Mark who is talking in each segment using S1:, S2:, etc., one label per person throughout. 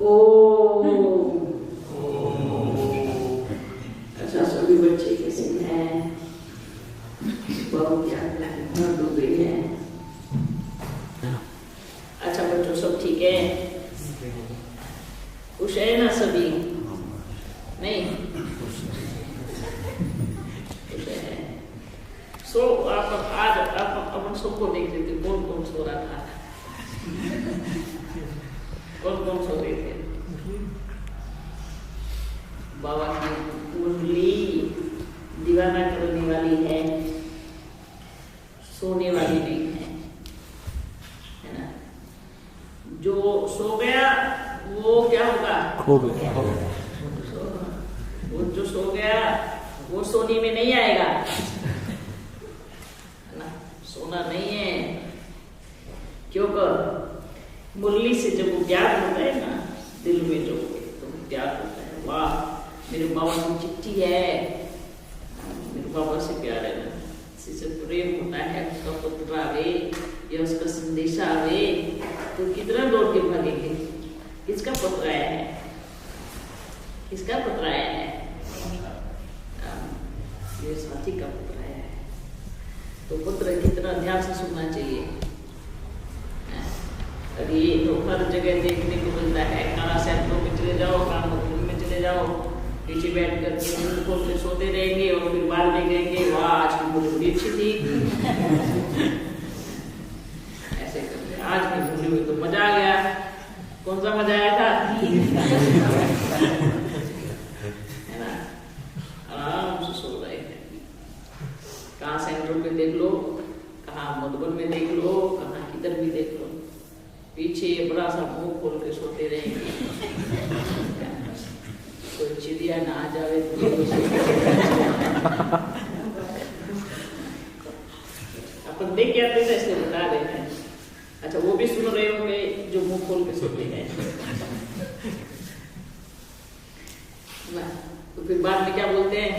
S1: ओम। अच्छा, सभी बच्चे कैसे हैं? बहुत ज्यादा डूबे हैं। अच्छा बच्चों, सब ठीक है? खुश है ना सभी? नहीं खुश है। सो आज अपन सबको देख लेते कौन कौन सो रहा था। कौन कौन सो रहे थे? बाबा की कुंडली दीवाना करने वाली है, सोने वाली नहीं है ना? जो सो गया वो क्या होगा?
S2: खो गया।
S1: वो जो सो गया वो सोने में नहीं आएगा, है ना? सोना नहीं है, क्योंकि मुरली से जब वो प्यार होता है ना दिल में, जो तो प्यार होता है, वाह मेरे बाबा की चिट्ठी है, मेरे बाबा से प्यार है ना, इससे प्रेम होता है, उसका पत्र आवे या उसका संदेश आवे तो कितना दौड़ के भागेंगे। किसका पत्र आया है? किसका पत्र आया है? ये साथी का पत्र आया है। तो पत्र कितना ध्यान से सुनना चाहिए। अभी तो हर जगह देखने को मिलता है, कहाँ सेंटरों में चले जाओ, कहाँ मधुर में चले जाओ, पीछे बैठ कर के खोल के सोते रहेंगे और फिर बाद में कहेंगे वाह आज की मुरली अच्छी थी। ऐसे करते आज की मुरली में तो मजा आ गया। कौन सा मजा आया था? है ना? आराम से सो रहे थे। कहाँ सेंट्रल में देख लो, कहाँ मधुबन में देख लो, कहाँ किधर भी देख लो, पीछे बड़ा सा मुंह खोल के सोते रहेंगे। कोई चिड़िया ना आ जावे तो अपन देख के आते थे, ऐसे बता रहे हैं। अच्छा, वो भी सुन रहे होंगे जो मुंह खोल के सोते हैं ना। तो फिर बाद में क्या बोलते हैं?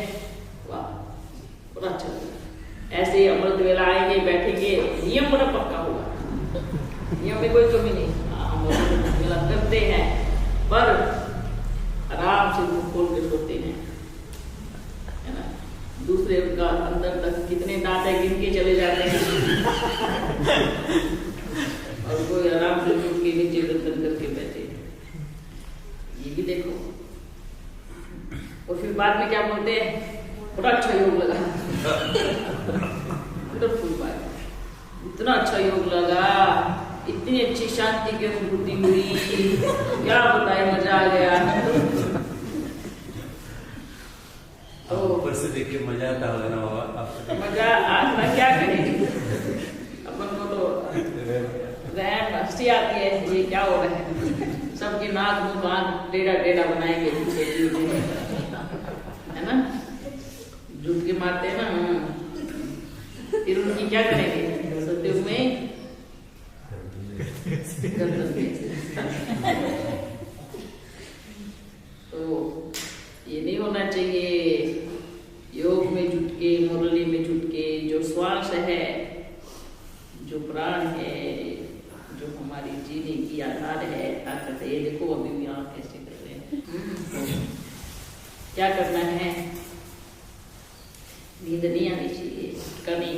S1: वाह बड़ा अच्छा लगा। ऐसे ही अमृत वेला आएंगे, बैठेंगे, नियम बड़ा पक्का होगा, नियम में कोई कमी नहीं। हम अमृत वेला करते हैं पर आराम से मुंह खोल के सोते हैं, है ना? दूसरे का अंदर तक कितने दांत है गिन के चले जाते हैं और कोई आराम से मुंह के नीचे गर्दन करके बैठे। ये भी देखो। और फिर बाद में क्या बोलते हैं? बड़ा अच्छा योग लगा। वंडरफुल बात, इतना अच्छा योग लगा, इतनी अच्छी शांति की अनुभूति हुई, क्या बताए, मजा आ गया।
S2: ऊपर से देख के मजा आता होगा ना बाबा? मजा
S1: आता, क्या करेंगे अपन को तो रहन हंसी आती है, ये क्या हो रहा है। सबकी नाक मुंह कान टेढ़ा टेढ़ा बनाएंगे, है ना? झूठ के मारते हैं ना, फिर उनकी क्या करेंगे? सत्युग में तो ये नहीं होना चाहिए। योग में जुट के, मुरली में जुट के, जो श्वास है, जो प्राण है, जो हमारी जीने की आधार है, ताकत है। ये देखो अभी भी आप कैसे कर रहे हैं। क्या करना है? नींद नहीं आनी चाहिए, कभी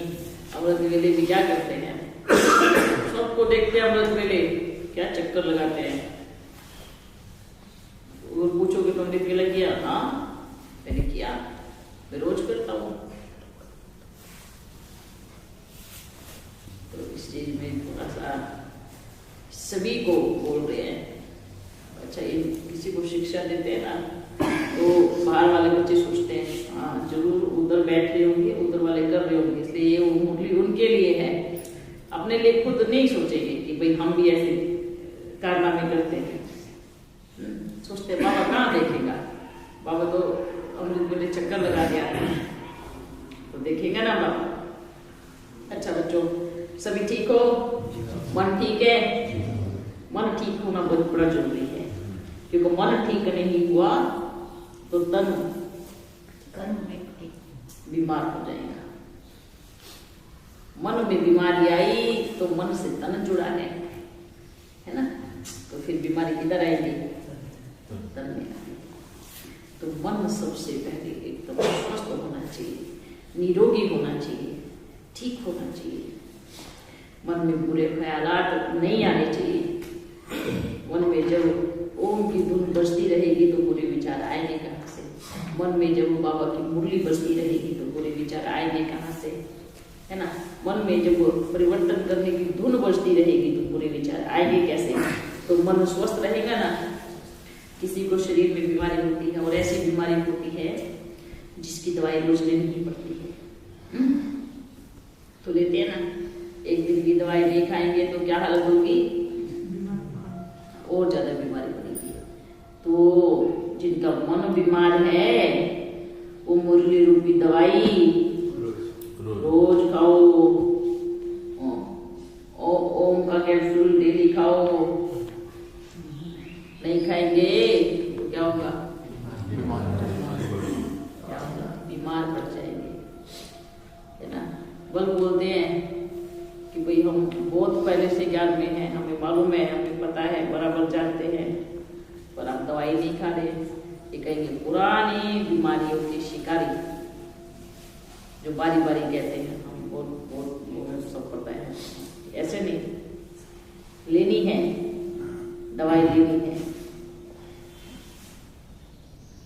S1: अमृत वेले भी क्या करते हैं? सबको देखते हैं अमृत वेले क्या चक्कर लगाते हैं। और पूछोगे तो अमृत वेला किया? हाँ मैंने किया, मैं रोज करता हूँ। तो इस चीज में थोड़ा सा सभी को बोल रहे हैं। अच्छा, ये किसी को शिक्षा देते हैं ना तो बाहर वाले बच्चे सोचते हैं हाँ जरूर उधर बैठ रहे होंगे, उधर वाले कर रहे होंगे, इसलिए ये मुरली उनके लिए है। अपने लिए खुद नहीं सोचेंगे कि भाई हम भी ऐसे कारनामे करते हैं। सोचते बाबा कहाँ देखेगा, बाबा तो अमृत वेले चक्कर लगा दिया तो देखेगा ना बाबा। अच्छा बच्चों, सभी ठीक हो? मन ठीक है? मन ठीक होना बहुत बड़ा जरूरी है, क्योंकि मन ठीक नहीं हुआ तो तन बीमार हो जाएगा। मन में बीमारी आई तो मन से तन जुड़ा है ना? तो फिर बीमारी किधर आएगी? तन में आएगी। तो मन सबसे पहले एकदम स्वस्थ होना चाहिए, निरोगी होना चाहिए, ठीक होना चाहिए। मन में बुरे ख्यालात नहीं आने चाहिए। मन में जब ओम की धुन बजती रहेगी तो बुरे विचार आएंगे कहाँ से? मन में जब बाबा की मुरली बजती रहेगी तो बुरे विचार आएंगे कहाँ से? है ना? मन में जब परिवर्तन करने की धुन बजती रहेगी तो बुरे विचार आएंगे कैसे? तो मन स्वस्थ रहेगा ना। किसी को शरीर में बीमारी होती है और ऐसी बीमारी होती है जिसकी दवाई रोज लेनी ही पड़ती है, तो लेते हैं ना। एक दिन की दवाई नहीं खाएंगे तो क्या हालत होगी? और ज्यादा बीमारी बढ़ेगी। तो जिनका मन बीमार है वो मुरली रूपी दवाई रोज खाओ, ओम का कैप्सूल डेली खाओ। नहीं खाएंगे तो क्या होगा? बीमार पड़ जाएंगे, है ना। बल बोलते हैं कि भाई हम बहुत पहले से ज्ञान में हैं, हमें मालूम है, हमें पता है, बराबर जानते हैं, पर आप दवाई नहीं खा रहे। ये कहेंगे पुरानी बीमारियों के शिकारी, जो बारी बारी कहते हैं हम बहुत सब पता है। ऐसे नहीं, लेनी है दवाई, लेनी है।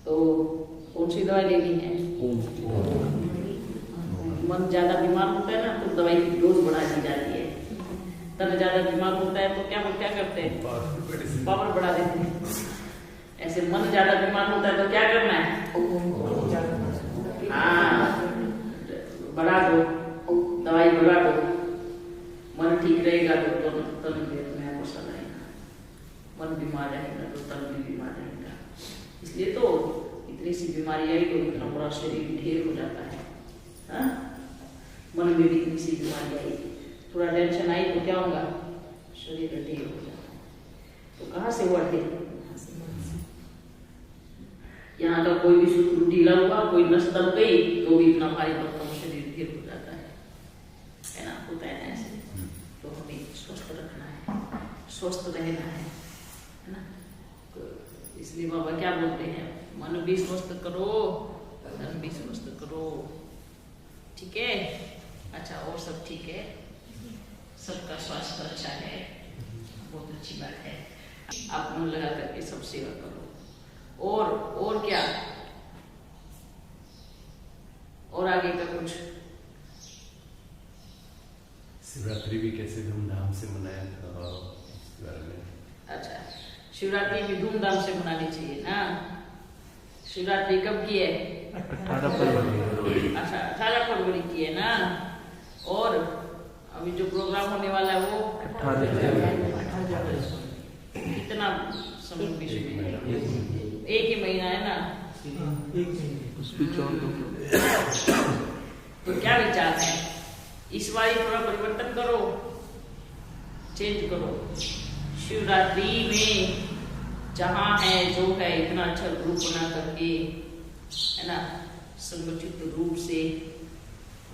S1: तो कौन सी दवाई लेनी है? मन ज्यादा बीमार होता है ना तो दवाई की डोज बढ़ा दी जाती है। तन ज्यादा बीमार होता है तो क्या करते हैं? पावर बढ़ा देते हैं। ऐसे मन ज्यादा बीमार होता है तो क्या करना है? हाँ, बढ़ा दो, दवाई बढ़ा दो। मन ठीक रहेगा तो तन भी अपने आप को रहेगा। मन बीमार रहेगा तो तन भी बीमार रहेगा। इसलिए तो इतनी सी बीमारी आई तो इतना बड़ा शरीर ढेर हो जाता है। हाँ? मन में भी इतनी सी बीमारी आई, थोड़ा टेंशन आई तो क्या होगा? शरीर ढेर हो जाता है। तो कहाँ से हुआ ढेर? यहाँ का कोई भी सूत्र ढीला हुआ, कोई नस दब गई तो भी इतना भारी भरकम शरीर ढेर हो जाता है ना? होता है ना ऐसे। तो हमें स्वस्थ रखना है, स्वस्थ रहना है ना। तो इसलिए बाबा क्या बोलते हैं? मन भी स्वस्थ करो, तन भी स्वस्थ करो। ठीक है? अच्छा, और सब ठीक है? सबका स्वास्थ्य अच्छा है, बहुत अच्छी बात है। आप मन लगा करके सब सेवा करो। और क्या? और आगे का कुछ?
S2: शिवरात्रि भी कैसे धूमधाम से मनाया था इसके बारे में? अच्छा,
S1: शिवरात्रि भी धूमधाम से मनानी चाहिए ना। शिवरात्रि कब की है?
S2: 18 फरवरी।
S1: अच्छा, 18 फरवरी की है ना। और अभी जो प्रोग्राम होने वाला है वो
S2: 18 जनवरी।
S1: कितना समय बीच में? एक ही महीना है ना। तो क्या विचार है? इस बार थोड़ा परिवर्तन करो, चेंज करो। शिवरात्रि में जहाँ है जो है इतना अच्छा ग्रुप बना करके, है ना, संगठित रूप से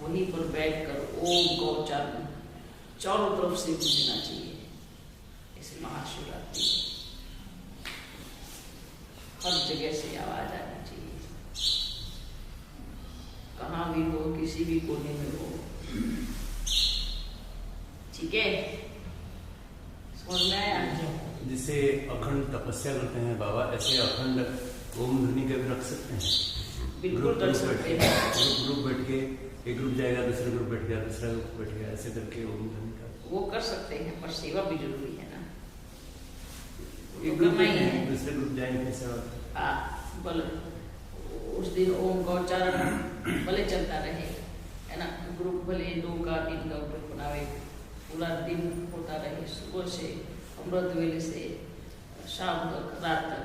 S1: वहीं पर बैठकर ओम का उच्चारण चारों तरफ से गूंजना चाहिए। इस महाशिवरात्रि हर जगह से आवाज आनी चाहिए, कहाँ भी हो, किसी भी कोने में हो। ठीक है? समझ में आया?
S2: जिसे अखंड तपस्या करते हैं बाबा, ऐसे अखंड ओम ध्वनि का भी रख सकते हैं।
S1: बिल्कुल रख सकते हैं।
S2: ग्रुप बैठ के, एक ग्रुप जाएगा, दूसरा ग्रुप बैठ गया, दूसरा ग्रुप बैठ गया, ऐसे करके ओम ध्वनि का
S1: वो कर सकते हैं, पर सेवा भी जरूरी है ना।
S2: एक ग्रुप में दूसरे ग्रुप जाएंगे सेवा।
S1: हाँ, बोलो उस दिन ओम का उच्चारण भले चलता रहे, है ना। ग्रुप भले 2 का 3 का ग्रुप बनावे, पूरा दिन होता रहे, सुबह से अमृत वेले से शाम तक, रात तक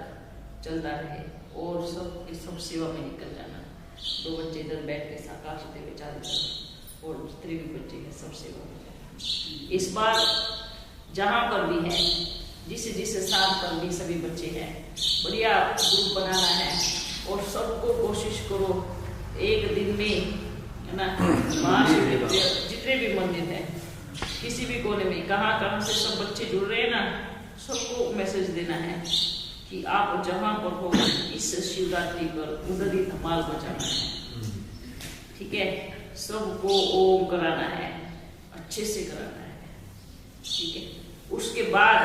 S1: चलता रहे, और सब सेवा में निकल जाना। 2 बच्चे इधर बैठ के साकार होते हुए चालू, और जितने भी बच्चे हैं सब सेवा में जाना। इस बार जहाँ पर भी है, जिस स्थान पर भी सभी बच्चे हैं, बढ़िया ग्रुप बनाना है, और सबको कोशिश करो एक दिन में, है ना, महाशिवरात्रि जितने भी मंदिर हैं, किसी भी कोने में, कहाँ से सब बच्चे जुड़ रहे हैं ना, सबको मैसेज देना है कि आप जहां पर हो इस शिवरात्रि पर उधर ही धमाल मचाना है। ठीक है, सबको ओम कराना है, अच्छे से कराना है। ठीक है, उसके बाद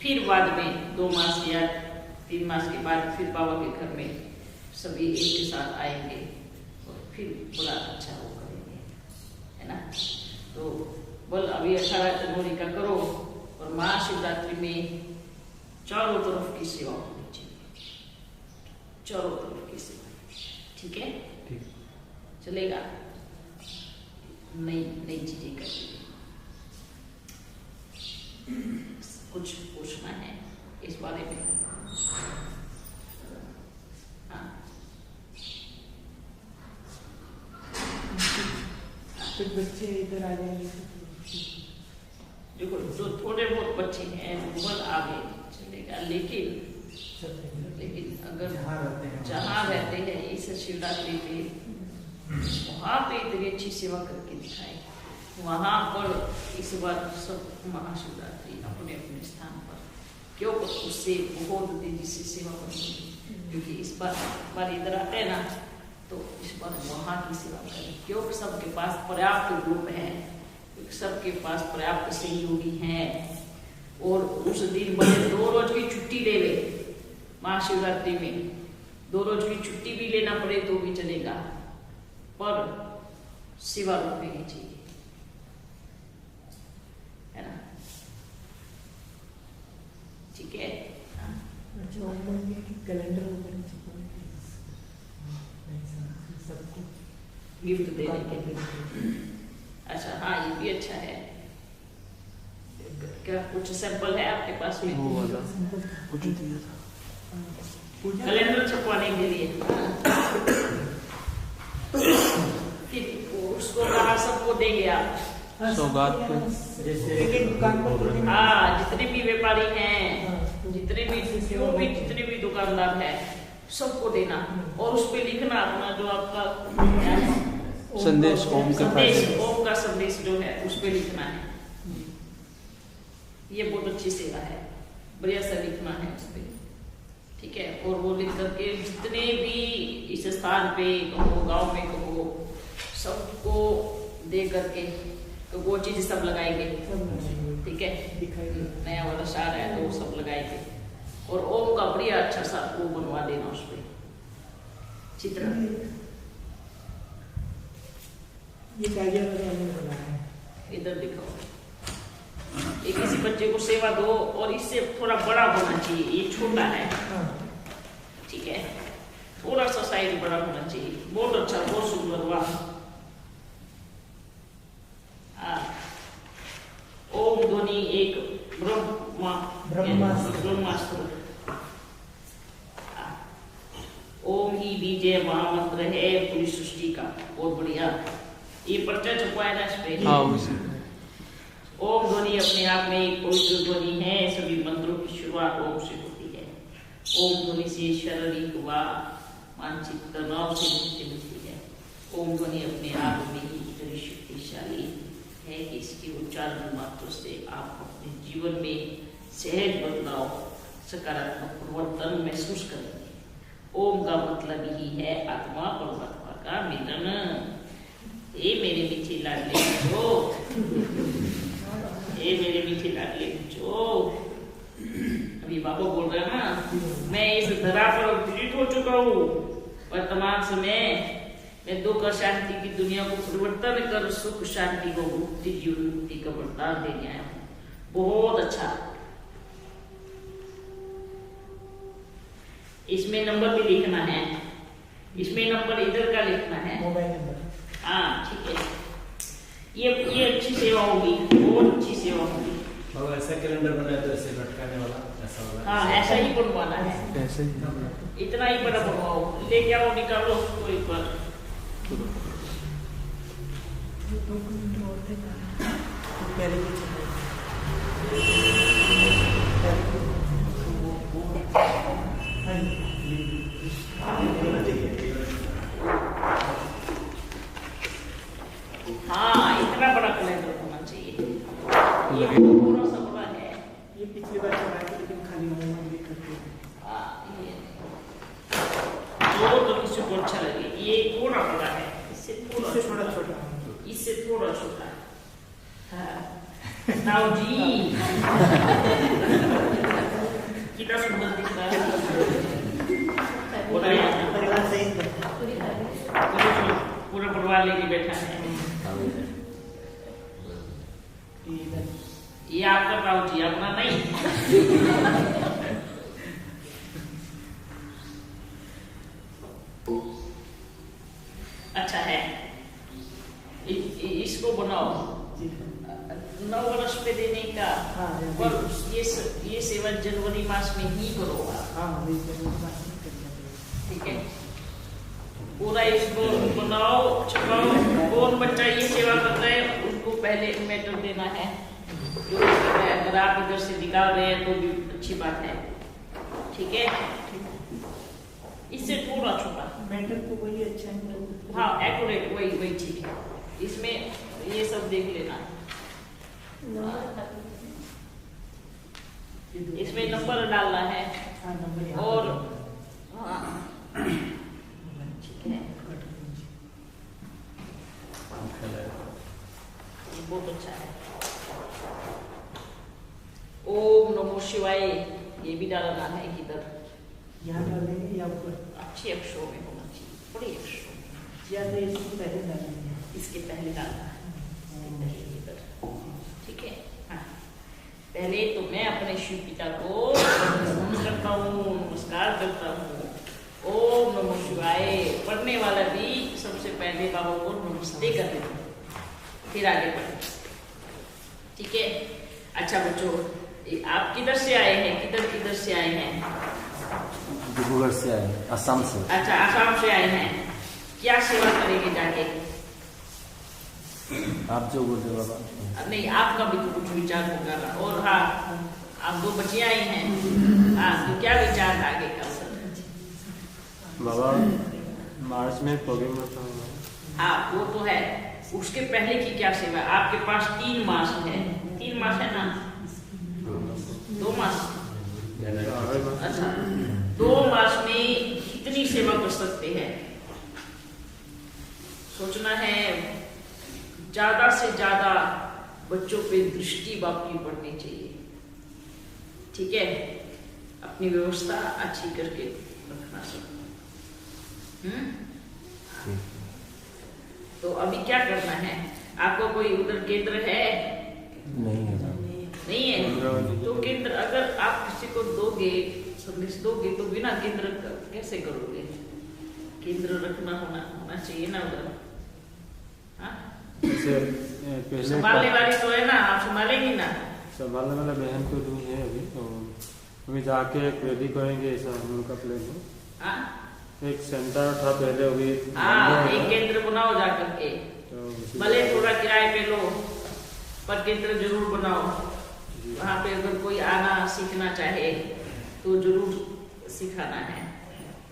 S1: फिर बाद में 2 मास या 3 मास के बाद फिर बाबा के घर में सभी एक के साथ आएंगे और फिर बड़ा अच्छा वो करेंगे, है ना। तो बोल अभी 18 जनवरी का करो और महाशिवरात्रि में चारों तरफ की सेवा होनी चाहिए, चारों तरफ की सेवा। ठीक है,
S2: ठीक
S1: चलेगा। नई नई चीजें करेंगे। कुछ पूछना है इस बारे में? हाँ,
S3: कुछ बच्चे इधर आ जाएंगे।
S1: देखो जो थोड़े बहुत बच्चे हैं वो आगे चलेगा, लेकिन अगर जहाँ रहते हैं इस शिवरात्रि पे वहाँ पे इतनी अच्छी सेवा करके दिखाए, वहाँ पर इस बार सब महाशिवरात्रि अपने अपने स्थान पर क्यों उससे बहुत तेजी से सेवा करेंगे, क्योंकि इस बार इधर आते हैं ना तो इस बार वहाँ की सेवा करें, क्योंकि सबके पास पर्याप्त ग्रुप है, क्योंकि सबके पास पर्याप्त सहयोगी हैं। और उस दिन भले 2 रोज की छुट्टी ले ले, महाशिवरात्रि में 2 रोज की छुट्टी भी लेना पड़े तो भी चलेगा, पर सेवा रुकनी चाहिए, है ना। ठीक है,
S3: कैलेंडर सबको
S1: गिफ्ट देने के लिए। अच्छा, हाँ ये भी अच्छा है। क्या कुछ सैंपल है आपके पास में?
S2: वो वाला कुछ दिया था
S1: कैलेंडर छपवाने के लिए। फिर उसको कहा सबको देंगे आप
S2: सौगात पे,
S3: जैसे दुकान पर।
S1: हाँ, जितने भी व्यापारी हैं, जितने भी दुकानदार हैं, सबको देना और उस पे लिखना अपना जो आपका
S2: संदेश, ओम का
S1: संदेश, ओम का संदेश जो है उस पे लिखना है। ये बहुत अच्छी सेवा है, बढ़िया सा लिखना है उस पे। ठीक है, और वो लिख करके जितने भी इस स्थान पे कहो, गांव में कहो, सबको दे करके तो वो चीज सब लगाएंगे। ठीक है, नया वर्ष आ रहा है तो वो सब लगाएंगे और ओम का बढ़िया अच्छा सा वो बनवा देना उस पे चित्र।
S3: ये कागज बनाया है,
S1: इधर दिखाओ। एक किसी बच्चे को सेवा दो और इससे थोड़ा बड़ा होना चाहिए, ये छोटा है। ठीक है, थोड़ा सा साइज बड़ा होना चाहिए। बहुत अच्छा, बहुत सुंदर, वाह। ओम ध्वनि एक ब्रह्मास्त्र। ओम ही बीजे महामंत्र है पूरी सृष्टि का। बहुत बढ़िया, ये पर्चा छपवाया ना इस पे। ओम ध्वनि अपने आप में एक पवित्र ध्वनि है, सभी मंत्रों की शुरुआत ओम से होती है। ओम ध्वनि से शारीरिक व मानसिक तनाव से मुक्ति मिलती है। ओम ध्वनि अपने आप में ही इतनी शक्तिशाली है कि इसके उच्चारण मात्र से आप अपने जीवन में सहज बदलाव, सकारात्मक परिवर्तन महसूस करेंगे। ओम का मतलब ही है आत्मा परमात्मा का मिलन। ये मेरे मीठे लाडले बच्चों, ये मेरे मीठे लाडले बच्चों, अभी बाबा बोल रहे हैं ना, मैं इस धरा पर विदित हो चुका हूँ। वर्तमान समय मैं दुख और शांति की दुनिया को परिवर्तन कर सुख शांति को मुक्ति जीवन मुक्ति का वरदान देने आया हूँ। बहुत अच्छा, इसमें नंबर भी लिखना है, इसमें नंबर इधर का लिखना है,
S3: मोबाइल नंबर।
S1: हाँ ठीक है, ये अच्छी सेवा होगी, बहुत अच्छी सेवा होगी।
S2: बाबा ऐसा कैलेंडर बनाया तो ऐसे लटकाने वाला ऐसा वाला?
S1: हाँ ऐसा ही बनवाना है,
S2: ऐसे ही,
S1: इतना ही बड़ा बनवाओ, लेके आओ, निकालो कोई पर। हाँ इतना बड़ा कैलेंडर होना चाहिए, ये थोड़ा सा बड़ा है।
S3: ये पिछली बार चढ़ाया था लेकिन खाली हो गया।
S1: इससे थोड़ा छोटा। हाँ ताऊ जी कितना सुंदर दिख रहा है।
S3: परिवार सहित
S1: पूरा परिवार लेके बैठा है। ये आपका ताऊ जी, अपना नहीं। अच्छा है, इसको बनाओ 9 वर्ष पे देने का। और ये सेवा जनवरी मास में ही करो। ठीक है, पूरा इसको बनाओ, छपाओ। कौन बच्चा ये सेवा कर रहा है उनको पहले मेटर देना है। जो अगर आप इधर से निकाल रहे हैं तो भी अच्छी बात है। ठीक है, इससे थोड़ा छोटा
S3: मेटर को वही अच्छा है।
S1: हाँ एक्यूरेट, वही ठीक है। इसमें ये सब देख लेना, इसमें नंबर डालना है। और हाँ ठीक है, बहुत अच्छा है। ओम नमो शिवाय ये भी डालना है किधर,
S3: यहाँ डालेंगे या ऊपर?
S1: अच्छी अक्षरों में होना चाहिए, बड़ी अक्षरों में।
S3: या तो इसको पहले डालेंगे,
S1: इसके पहले डालना है इधर। ठीक है, हाँ पहले तो मैं अपने शिव पिता को नमस्कार करता हूँ, नमस्कार करता हूँ। ओम नमो शिवाय पढ़ने वाला भी सबसे पहले बाबा को नमस्ते कर देता हूँ, फिर आगे बढ़े। ठीक है, अच्छा बच्चों आप किधर से आए हैं? किधर से आए हैं?
S4: डिब्रूगढ़ से आए, असम से।
S1: अच्छा असम से आए हैं। क्या सेवा करेंगे जाके?
S4: आप जो बोल रहे हो बाबा।
S1: नहीं आपका भी तो कुछ विचार होगा ना। और हाँ आप 2 बच्चियां आई हैं, हाँ तो क्या विचार है आगे का?
S5: बाबा मार्च में प्रोग्राम होता है।
S1: हाँ वो तो है, उसके पहले की क्या सेवा? आपके पास 3 मास है। 3 मास है ना? 2 मास। अच्छा 2 मास में कितनी सेवा कर सकते हैं? सोचना है ज्यादा से ज्यादा बच्चों पे दृष्टि बाप की पड़नी चाहिए। ठीक है, अपनी व्यवस्था अच्छी करके रखना सब। तो अभी क्या करना है आपको? कोई उधर केंद्र है?
S4: नहीं है।
S1: नहीं है तो केंद्र अगर आप किसी को दोगे, संदेश दोगे तो बिना केंद्र कैसे करोगे? केंद्र रखना होना चाहिए ना उधर। हाँ संभालने वाली तो है ना, आप संभालेंगी ना?
S5: संभालने वाला बहन तो दूर है अभी, तो अभी जाके रेडी करेंगे ऐसा हम लोग का प्लान है।
S1: हाँ
S5: एक सेंटर था पहले, अभी
S1: हाँ एक केंद्र बनाओ जा करके,
S5: तो
S1: भले थोड़ा किराए पे लो पर केंद्र जरूर बनाओ। वहाँ पे अगर कोई आना सीखना चाहे तो जरूर सिखाना है,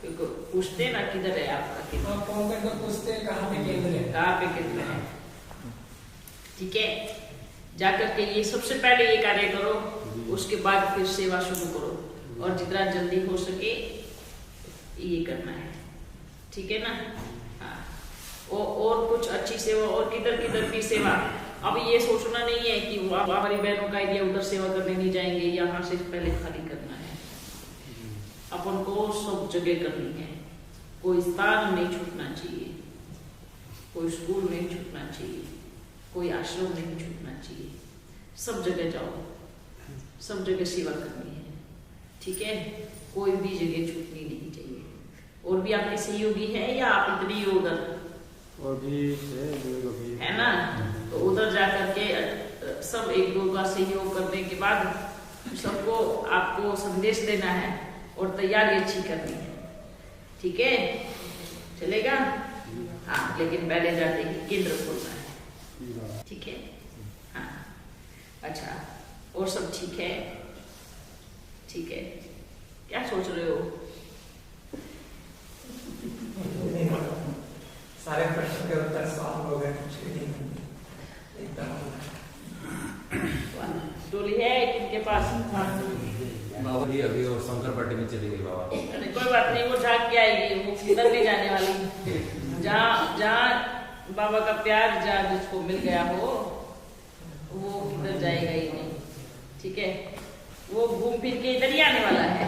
S1: क्योंकि पूछते ना किधर है आपका केंद्र,
S3: पूछते हैं कहाँ पे केंद्र है,
S1: कहाँ पे केंद्र है। ठीक है, जाकर के ये सबसे पहले ये कार्य करो, उसके बाद फिर सेवा शुरू करो और जितना जल्दी हो सके ये करना है। ठीक है ना? हाँ और कुछ अच्छी सेवा और किधर की सेवा। अब ये सोचना नहीं है कि हमारी बहनों का एरिया उधर सेवा करने नहीं जाएंगे, यहाँ से पहले खाली करना है। अपन को सब जगह करनी है, कोई स्थान नहीं छूटना चाहिए, कोई स्कूल नहीं छूटना चाहिए, कोई आश्रम नहीं छूटना चाहिए। सब जगह जाओ, सब जगह सेवा करनी है। ठीक है, कोई भी जगह छूटनी नहीं चाहिए। और भी आपके सहयोगी है या आप इतनी उधर?
S5: और भी
S1: है ना, तो उधर जाकर के सब एक दो का सहयोग करने के बाद सबको आपको संदेश देना है और तैयारी अच्छी करनी है। ठीक है, चलेगा? हाँ लेकिन पहले जाते ही केंद्र खोलना है। ठीक है, हाँ अच्छा और सब ठीक है? ठीक है, क्या सोच रहे हो?
S3: सारे प्रश्न के उत्तर सॉल्व हो गए, कुछ भी नहीं एकदम।
S1: टोली है किनके पास?
S2: बाबा जी अभी और शंकर पार्टी में चली गई बाबा।
S1: कोई बात नहीं, वो झाग के आएगी, वो किधर नहीं जाने वाली। जहाँ बाबा का प्यार जहाँ जिसको मिल गया हो वो किधर जाएगा ही नहीं, ठीक है। वो घूम फिर के इधर ही आने वाला है,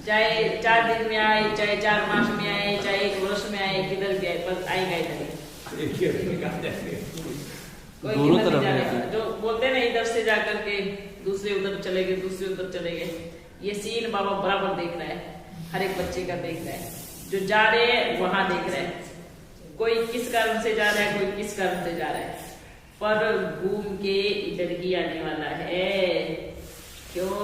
S1: चाहे 4 दिन में आए, चाहे 4 मास में आए, चाहे 1 वर्ष में आए, किधर भी आए, पर आएगा इधर ही। कोई
S4: दोनों
S1: किधर
S4: तरफ
S1: नहीं
S4: है।
S1: जाने, जो बोलते ना इधर से जाकर के दूसरे उधर चले गए, दूसरे उधर चले गए, ये सीन बाबा बराबर देख रहा है, हर एक बच्चे का देख रहा है। जो जा रहे हैं वहां देख रहे हैं, कोई किस कारण से जा रहा है, कोई किस कारण से जा रहा है, पर घूम के इधर ही आने वाला है। क्यों?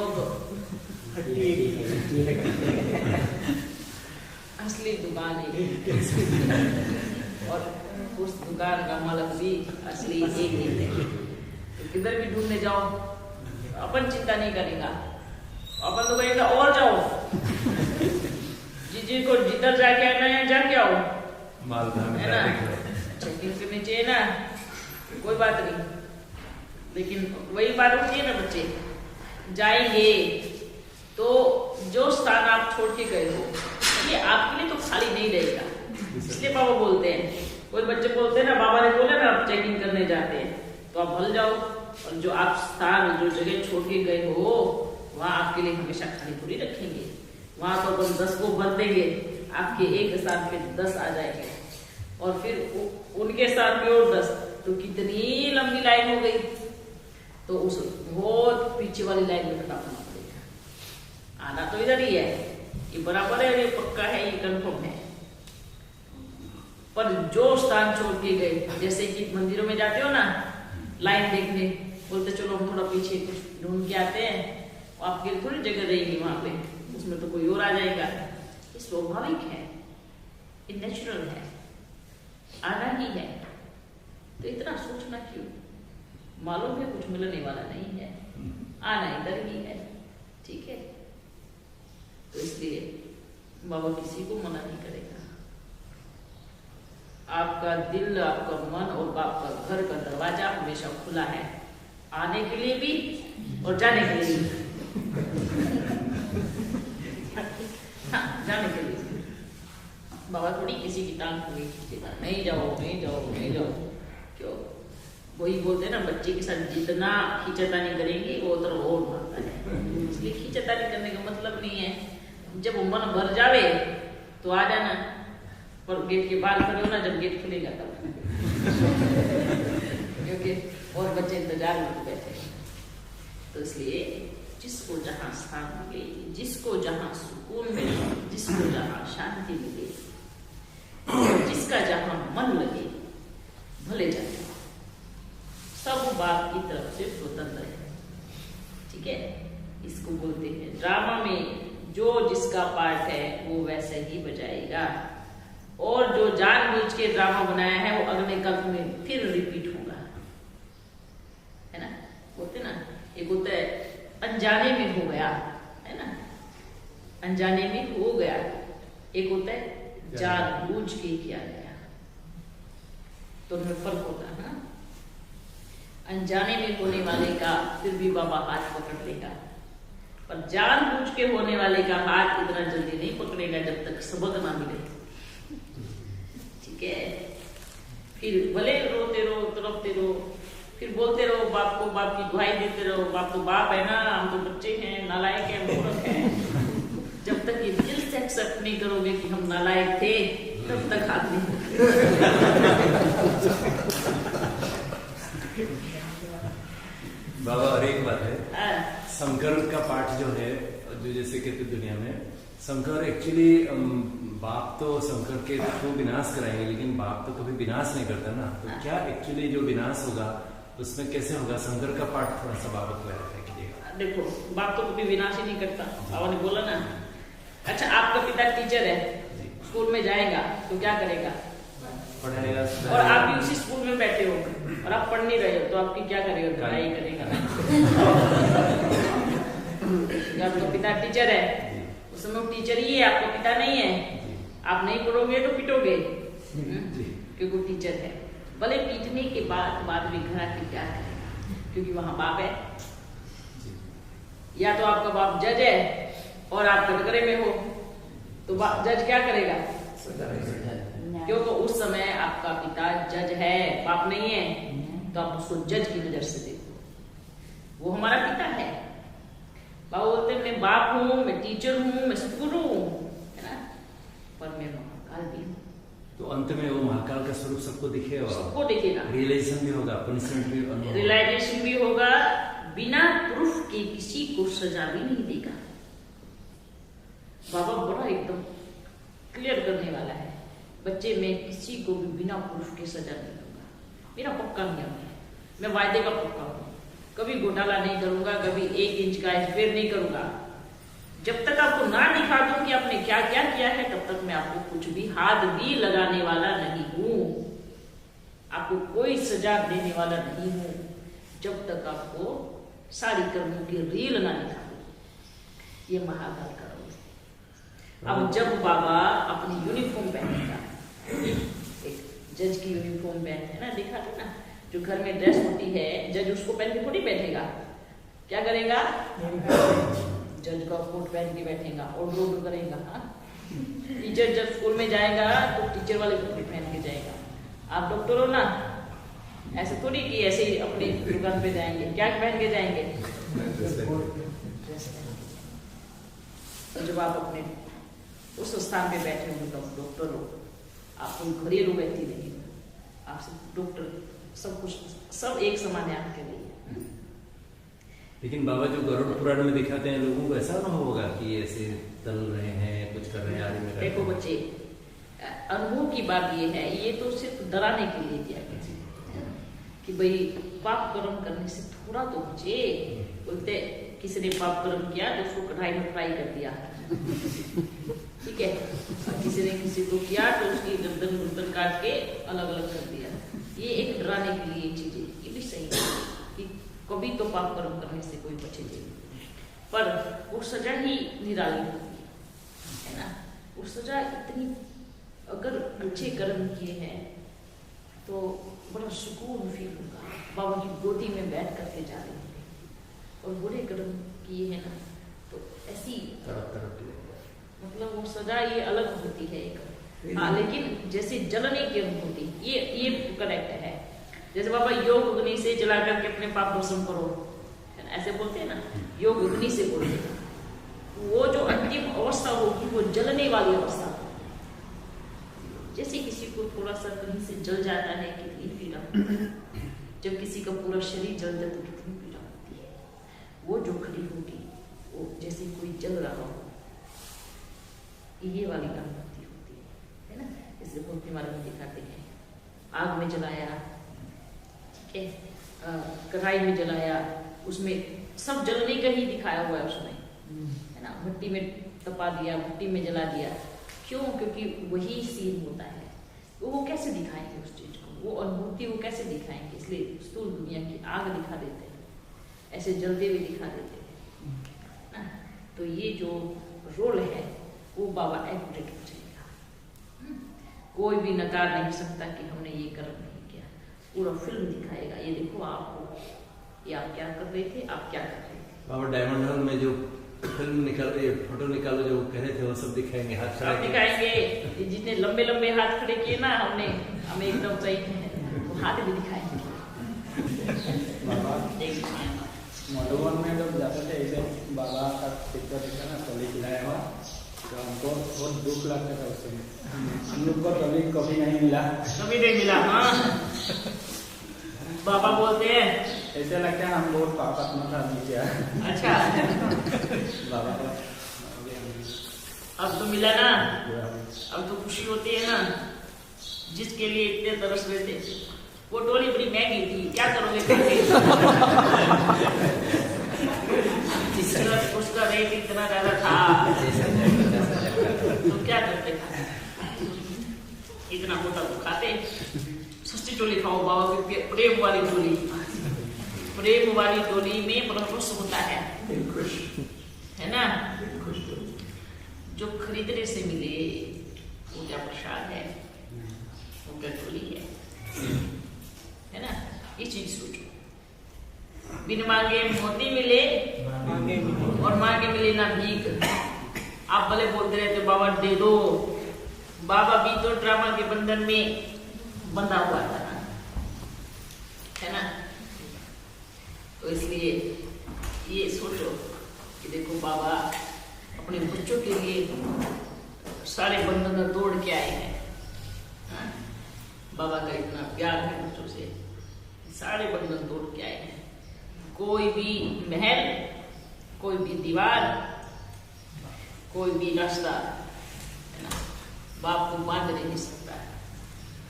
S1: असली दुकान है और उस दुकान का मालिक भी असली एक ही है। तो किधर भी ढूंढने जाओ, अपन चिंता नहीं करेगा, अपन तो कहेगा और जाओ, जी को जिधर जाके आना है जाके आओ, है ना, चेकिंग के नीचे है ना, कोई बात नहीं। लेकिन वही बात होती है ना, बच्चे जाएंगे तो जो स्थान आप छोड़ के गए हो ये आपके लिए तो खाली नहीं रहेगा, इसलिए बाबा बोलते हैं। कोई बच्चे बोलते हैं ना, बाबा ने बोला ना आप चेकिंग करने जाते हैं तो आप भल जाओ, और जो आप स्थान जो जगह छोड़ के गए हो वहां आपके लिए हमेशा खाली पूरी रखेंगे। वहां तो अपन 10 को भर देंगे, आपके एक साथ फिर 10 आ जाएंगे, और फिर उनके साथ भी और 10, तो कितनी लंबी लाइन हो गई। तो उस बहुत पीछे वाली लाइन में खड़ा होना पड़ेगा। आना तो इधर ही है, ये बराबर है, ये पक्का है, ये कंफर्म है। पर जो स्थान छोड़ के गए, जैसे कि मंदिरों में जाते हो ना लाइन देखने, बोलते चलो हम थोड़ा पीछे कुछ ढूंढ के आते हैं, आपके लिए थोड़ी जगह रहेगी वहां पे, उसमें तो कोई और आ जाएगा। ये स्वाभाविक है, ये नेचुरल है, आना ही है। तो इतना सोचना क्यों? मालूम है कुछ मिलने वाला नहीं है, आना इधर ही है, ठीक है। तो इसलिए बाबा किसी को मना नहीं करेगा। आपका दिल, आपका मन और आपका घर का दरवाजा हमेशा खुला है, आने के लिए भी और जाने के लिए भी। हाँ, जाने के लिए बाबा थोड़ी किसी की टांग को नहीं खींचेगा, नहीं जाओ नहीं जाओ नहीं जाओ। क्यों? वही बोलते हैं ना, बच्चे के साथ जितना खींचतानी करेंगे वो उतना और मारता है, इसलिए खींचतानी करने का मतलब नहीं है। जब मन भर जावे तो आ जाना, पर गेट के बाहर खड़े होना जब गेट खुलेगा तब, क्योंकि और बच्चे इंतजार में बैठे। तो इसलिए जिसको जहाँ स्थान मिले, जिसको जहाँ सुकून मिले, जिसको जहाँ शांति मिले, जिसका जहाँ मन लगे, भले जाए, सब बाप की तरफ से स्वतंत्र है, ठीक है। इसको बोलते हैं ड्रामा में जो जिसका पार्ट है वो वैसे ही बजाएगा, और जो जानबूझ के ड्रामा बनाया है वो अगले कल्प में फिर रिपीट होगा, है ना। बोलते ना, एक होता है अनजाने में हो गया, है ना, अनजाने में हो गया, एक होता है जानबूझ के किया गया, तो उनमें फर्क होता है ना। अनजाने में होने वाले का फिर भी बाबा हाथ पकड़ लेगा, पर जानबूझ के होने वाले का हाथ इतना जल्दी नहीं पकड़ेगा जब तक सबक ना मिले, ठीक है। फिर भले रोते रहो, तड़पते रहो, फिर बोलते रहो बाप को, बाप की दुहाई देते रहो, बाप तो बाप है ना, हम तो बच्चे हैं, नालायक है, मूर्ख है। जब तक ये दिल से एक्सेप्ट नहीं करोगे कि हम नालायक थे, तब तक हाथ नहीं।
S2: बाबा और एक बात है, शंकर का पाठ जो है, जो जैसे कहते दुनिया में शंकर एक्चुअली बाप तो शंकर के थ्रू विनाश कराएंगे, लेकिन बाप तो कभी विनाश नहीं करता ना। तो क्या एक्चुअली जो विनाश होगा उसमें कैसे होगा? शंकर का पाठ थोड़ा सा बाबा को कीजिएगा।
S1: देखो, बाप तो कभी विनाश ही नहीं करता, बाबा ने बोला ना। अच्छा, आपका पिता टीचर है, स्कूल में जाएगा तो क्या करेगा?
S2: पढ़ाएगा।
S1: और आप भी उसी स्कूल में बैठे हो और आप पढ़ नहीं रहे हो, तो आपकी क्या करेगा? पढ़ाई करेगा। आपका पिता टीचर है, उस समय वो टीचर ही है, आपका पिता नहीं है। आप नहीं पढ़ोगे तो पिटोगे, क्योंकि वो टीचर है। भले पीटने के बाद भी घर आके क्या करेगा? क्योंकि वहां बाप है। या तो आपका बाप जज है और आप कटघरे में हो, तो जज क्या करेगा? क्योंकि उस समय आपका पिता जज है, बाप नहीं है, तो आप उसको जज की नजर से देखो, वो हमारा पिता है। बाबा बोलते मैं बाप हूँ, मैं टीचर हूँ, मैं सदगुरु हूँ, है ना, पर मैं महाकाल भी हूँ।
S2: तो अंत में वो महाकाल का स्वरूप सबको दिखेगा,
S1: सबको दिखेगा,
S2: रियलाइजेशन भी होगा, पनिशमेंट भी होगा,
S1: रियलाइजेशन भी होगा, बिना प्रूफ के किसी को सजा भी नहीं देगा। बाबा बड़ा एकदम क्लियर करने वाला है, बच्चे मैं किसी को भी बिना प्रूफ के सजा नहीं दूंगा, मेरा पक्का नियम है, मैं वायदे का पक्का हूँ, कभी घोटाला नहीं करूंगा, कभी 1 इंच का हेरफेर नहीं करूंगा। जब तक आपको ना दिखा दूं कि आपने क्या क्या किया है, तब तक मैं आपको कुछ भी हाथ भी लगाने वाला नहीं हूं, आपको कोई सजा देने वाला नहीं हूं, जब तक आपको सारी कर्मों की रील ना दिखा दूं। ये महाकाल का रोल है। अब जब बाबा अपनी यूनिफॉर्म पहनेगा, एक जज की यूनिफॉर्म पहनते हैं ना, दिखाते ना, जो घर में ड्रेस होती है, जज उसको पहन के थोड़ी बैठेगा, क्या करेगा, जज का कोट पहन के बैठेगा और रोड करेगा। टीचर जब स्कूल में जाएगा तो टीचर वाले कपड़े पहन के जाएगा। आप डॉक्टर हो ना, ऐसे थोड़ी कि ऐसे ही अपनी दुकान पे जाएंगे, क्या पहन के जाएंगे, तो जब आप अपने उस स्थान पे बैठे होंगे तो डॉक्टर हो, आप कोई घरेलू व्यक्ति नहीं हो, आप डॉक्टर, सब कुछ सब एक समान है आपके लिए।
S2: लेकिन बाबा जो गरुड़ पुराण में दिखाते हैं, लोगों को ऐसा अनुभव होगा कि ऐसे तल रहे हैं, कुछ कर रहे हैं, आदि में
S1: देखो बच्चे, अनुभव की बात ये है, ये तो सिर्फ डराने के लिए किया गया कि भाई पाप कर्म करने से थोड़ा तो बचे। बोलते किसी ने पाप कर्म किया तो उसको कढ़ाई में फ्राई कर दिया, ठीक है, किसी ने किसी को किया तो उसकी गर्दन काट के अलग अलग कर दिया। ये एक डराने के लिए चीजें, ये भी सही है कि कभी तो पाप कर्म करने से कोई बचे नहीं, पर वो सजा ही निराली होती है ना। वो सजा इतनी, अगर अच्छे कर्म किए हैं तो बड़ा सुकून फील होगा, बाबा की गोदी में बैठ करके जा रहे होंगे, और बुरे कर्म किए हैं ना तो ऐसी मतलब वो सजा ये अलग होती है एक। हाँ, लेकिन जैसे जलने की अनुभूति, ये करेक्ट है। जैसे बाबा योग अग्नि से जला करके अपने पाप भस्म करो, है ना, ऐसे बोलते हैं ना, योग अग्नि से बोलते हैं। वो जो अंतिम अवस्था होगी वो जलने वाली अवस्था, जैसे किसी को थोड़ा सा कहीं से जल जाता है, कितनी पीड़ा होती है, जब किसी का पूरा शरीर जल जाए तो कितनी पीड़ा होती है। वो जो खड़ी होगी वो जैसे कोई जल रहा हो, ये वाली अनुभूति होती है ना। जैसे भक्ति मार्ग में दिखाते हैं, आग में जलाया, ठीक है, कढ़ाई में जलाया, उसमें सब जलने का ही दिखाया हुआ है उसमें, है ना, भट्टी में तपा दिया, भट्टी में जला दिया। क्यों? क्योंकि वही सीन होता है। तो वो कैसे दिखाएंगे उस चीज को, वो अनुभूति वो कैसे दिखाएंगे, इसलिए स्थूल दुनिया की आग दिखा देते हैं, ऐसे जलते हुए दिखा देते हैं ना। तो ये जो रोल है वो बाबा एक्यूरेट हो जाएगा, कोई भी नकार नहीं सकता कि हमने ये कर्म नहीं किया, पूरा फिल्म दिखाएगा। ये देखो आपको, ये आप क्या कर रहे थे, आप क्या कर रहे थे।
S2: बाबा डायमंड हॉल में जो फिल्म निकाल रही है, फोटो निकालो, जो कह रहे थे वो सब दिखाएंगे, हाथ खड़ा
S1: दिखाएंगे, जितने लंबे लंबे हाथ खड़े किए ना हमने, हमें एकदम सही तो हाथ भी दिखाएंगे।
S6: मधुबन में जब जाते थे ऐसे बाबा का पिक्चर देखा ना, तली खिलाया हुआ, तो हमको बहुत दुख लगता था उस समय। हम लोग को तली कभी नहीं मिला,
S1: कभी नहीं मिला। हाँ, बाबा बोलते हैं
S6: ऐसे लगता है हम बहुत पापात्मक आदमी क्या।
S1: अच्छा,
S6: बाबा का
S1: अब तो मिला ना, अब तो खुशी होती है ना। जिसके लिए इतने तरस रहे थे, वो टोली बड़ी महंगी थी, क्या करोगे उसका रेट इतना ज्यादा था, तो क्या करते खाते, इतना मोटा तो खाते, सस्ती टोली खाओ, बाबा की प्रेम वाली टोली। प्रेम वाली टोली में बड़ा रस होता है ना, जो खरीदने से मिले वो क्या प्रसाद है, वो क्या टोली है ना। ये चीज सोचो, बिन मांगे मोती मिले और मांगे मिले ना भीख। आप भले बोलते रहते बाबा दे दो, बाबा भी तो ड्रामा के बंधन में बंधा हुआ था ना, है ना। तो इसलिए ये सोचो कि देखो बाबा अपने बच्चों के लिए सारे बंधन तोड़ के आए हैं। हाँ? बाबा का इतना प्यार है बच्चों से, सारे बंधन तोड़ के आए हैं। कोई भी महल, कोई भी दीवार, कोई भी रास्ता, है ना, बाप को बांध नहीं सकता है।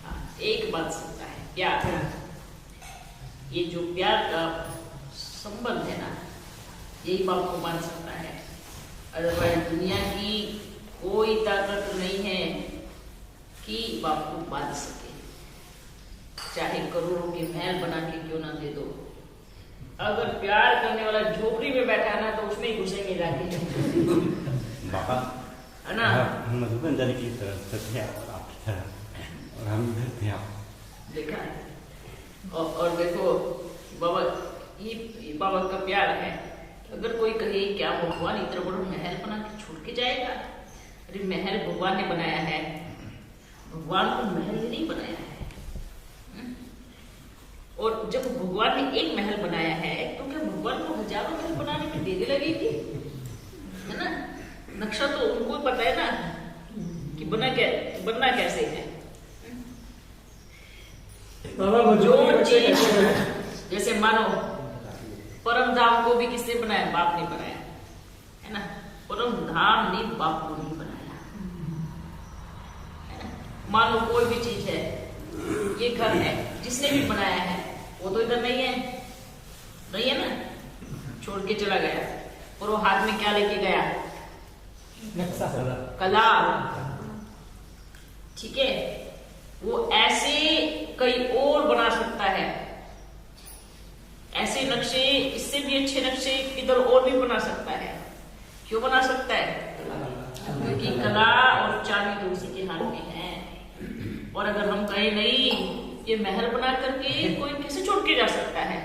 S1: हाँ, एक बांध सकता है, प्यार। ये जो प्यार का संबंध है ना, यही बाप को बांध सकता है। अदरवाइज दुनिया की कोई ताकत नहीं है कि बाप को बांध सके, चाहे करोड़ों के महल बना के क्यों ना दे दो। अगर प्यार करने वाला झोपड़ी में बैठा ना तो उसमें ही घुसेंगे जाके,
S7: बाबा
S1: है ना।
S7: मधुबन जाने की तरफ से थे और आपकी तरफ, और हम इधर थे। आप
S1: देखा है? और देखो बाबा, ये बाबा का प्यार है। अगर कोई कहे क्या भगवान इतना बड़ा महल बना के छोड़ के जाएगा? अरे महल भगवान ने बनाया है, भगवान को महल ने नहीं बनाया है। और जब भगवान ने एक महल बनाया है तो क्या भगवान को हजारों महल बनाने में देरी लगेगी? है ना। नक्शा तो उनको पता है ना कि बनना कैसे है। जो चीज जैसे मानो परम धाम को भी किसने बनाया? बाप ने बनाया, है ना। परम धाम ने बाप को नहीं बनाया, है ना। मानो कोई भी चीज है, ये घर है, जिसने भी बनाया है वो तो इधर नहीं है, नहीं है ना, छोड़ के चला गया। और वो हाथ में क्या लेके गया? कला, ठीक है। वो ऐसे कई और बना सकता है, ऐसे नक्शे, इससे भी अच्छे नक्शे इधर और भी बना सकता है। क्यों बना सकता है? क्योंकि कला और चाबी तो उसी के हाथ में है। और अगर हम कहें नहीं, ये महल बना करके कोई कैसे छोड़ के जा सकता है?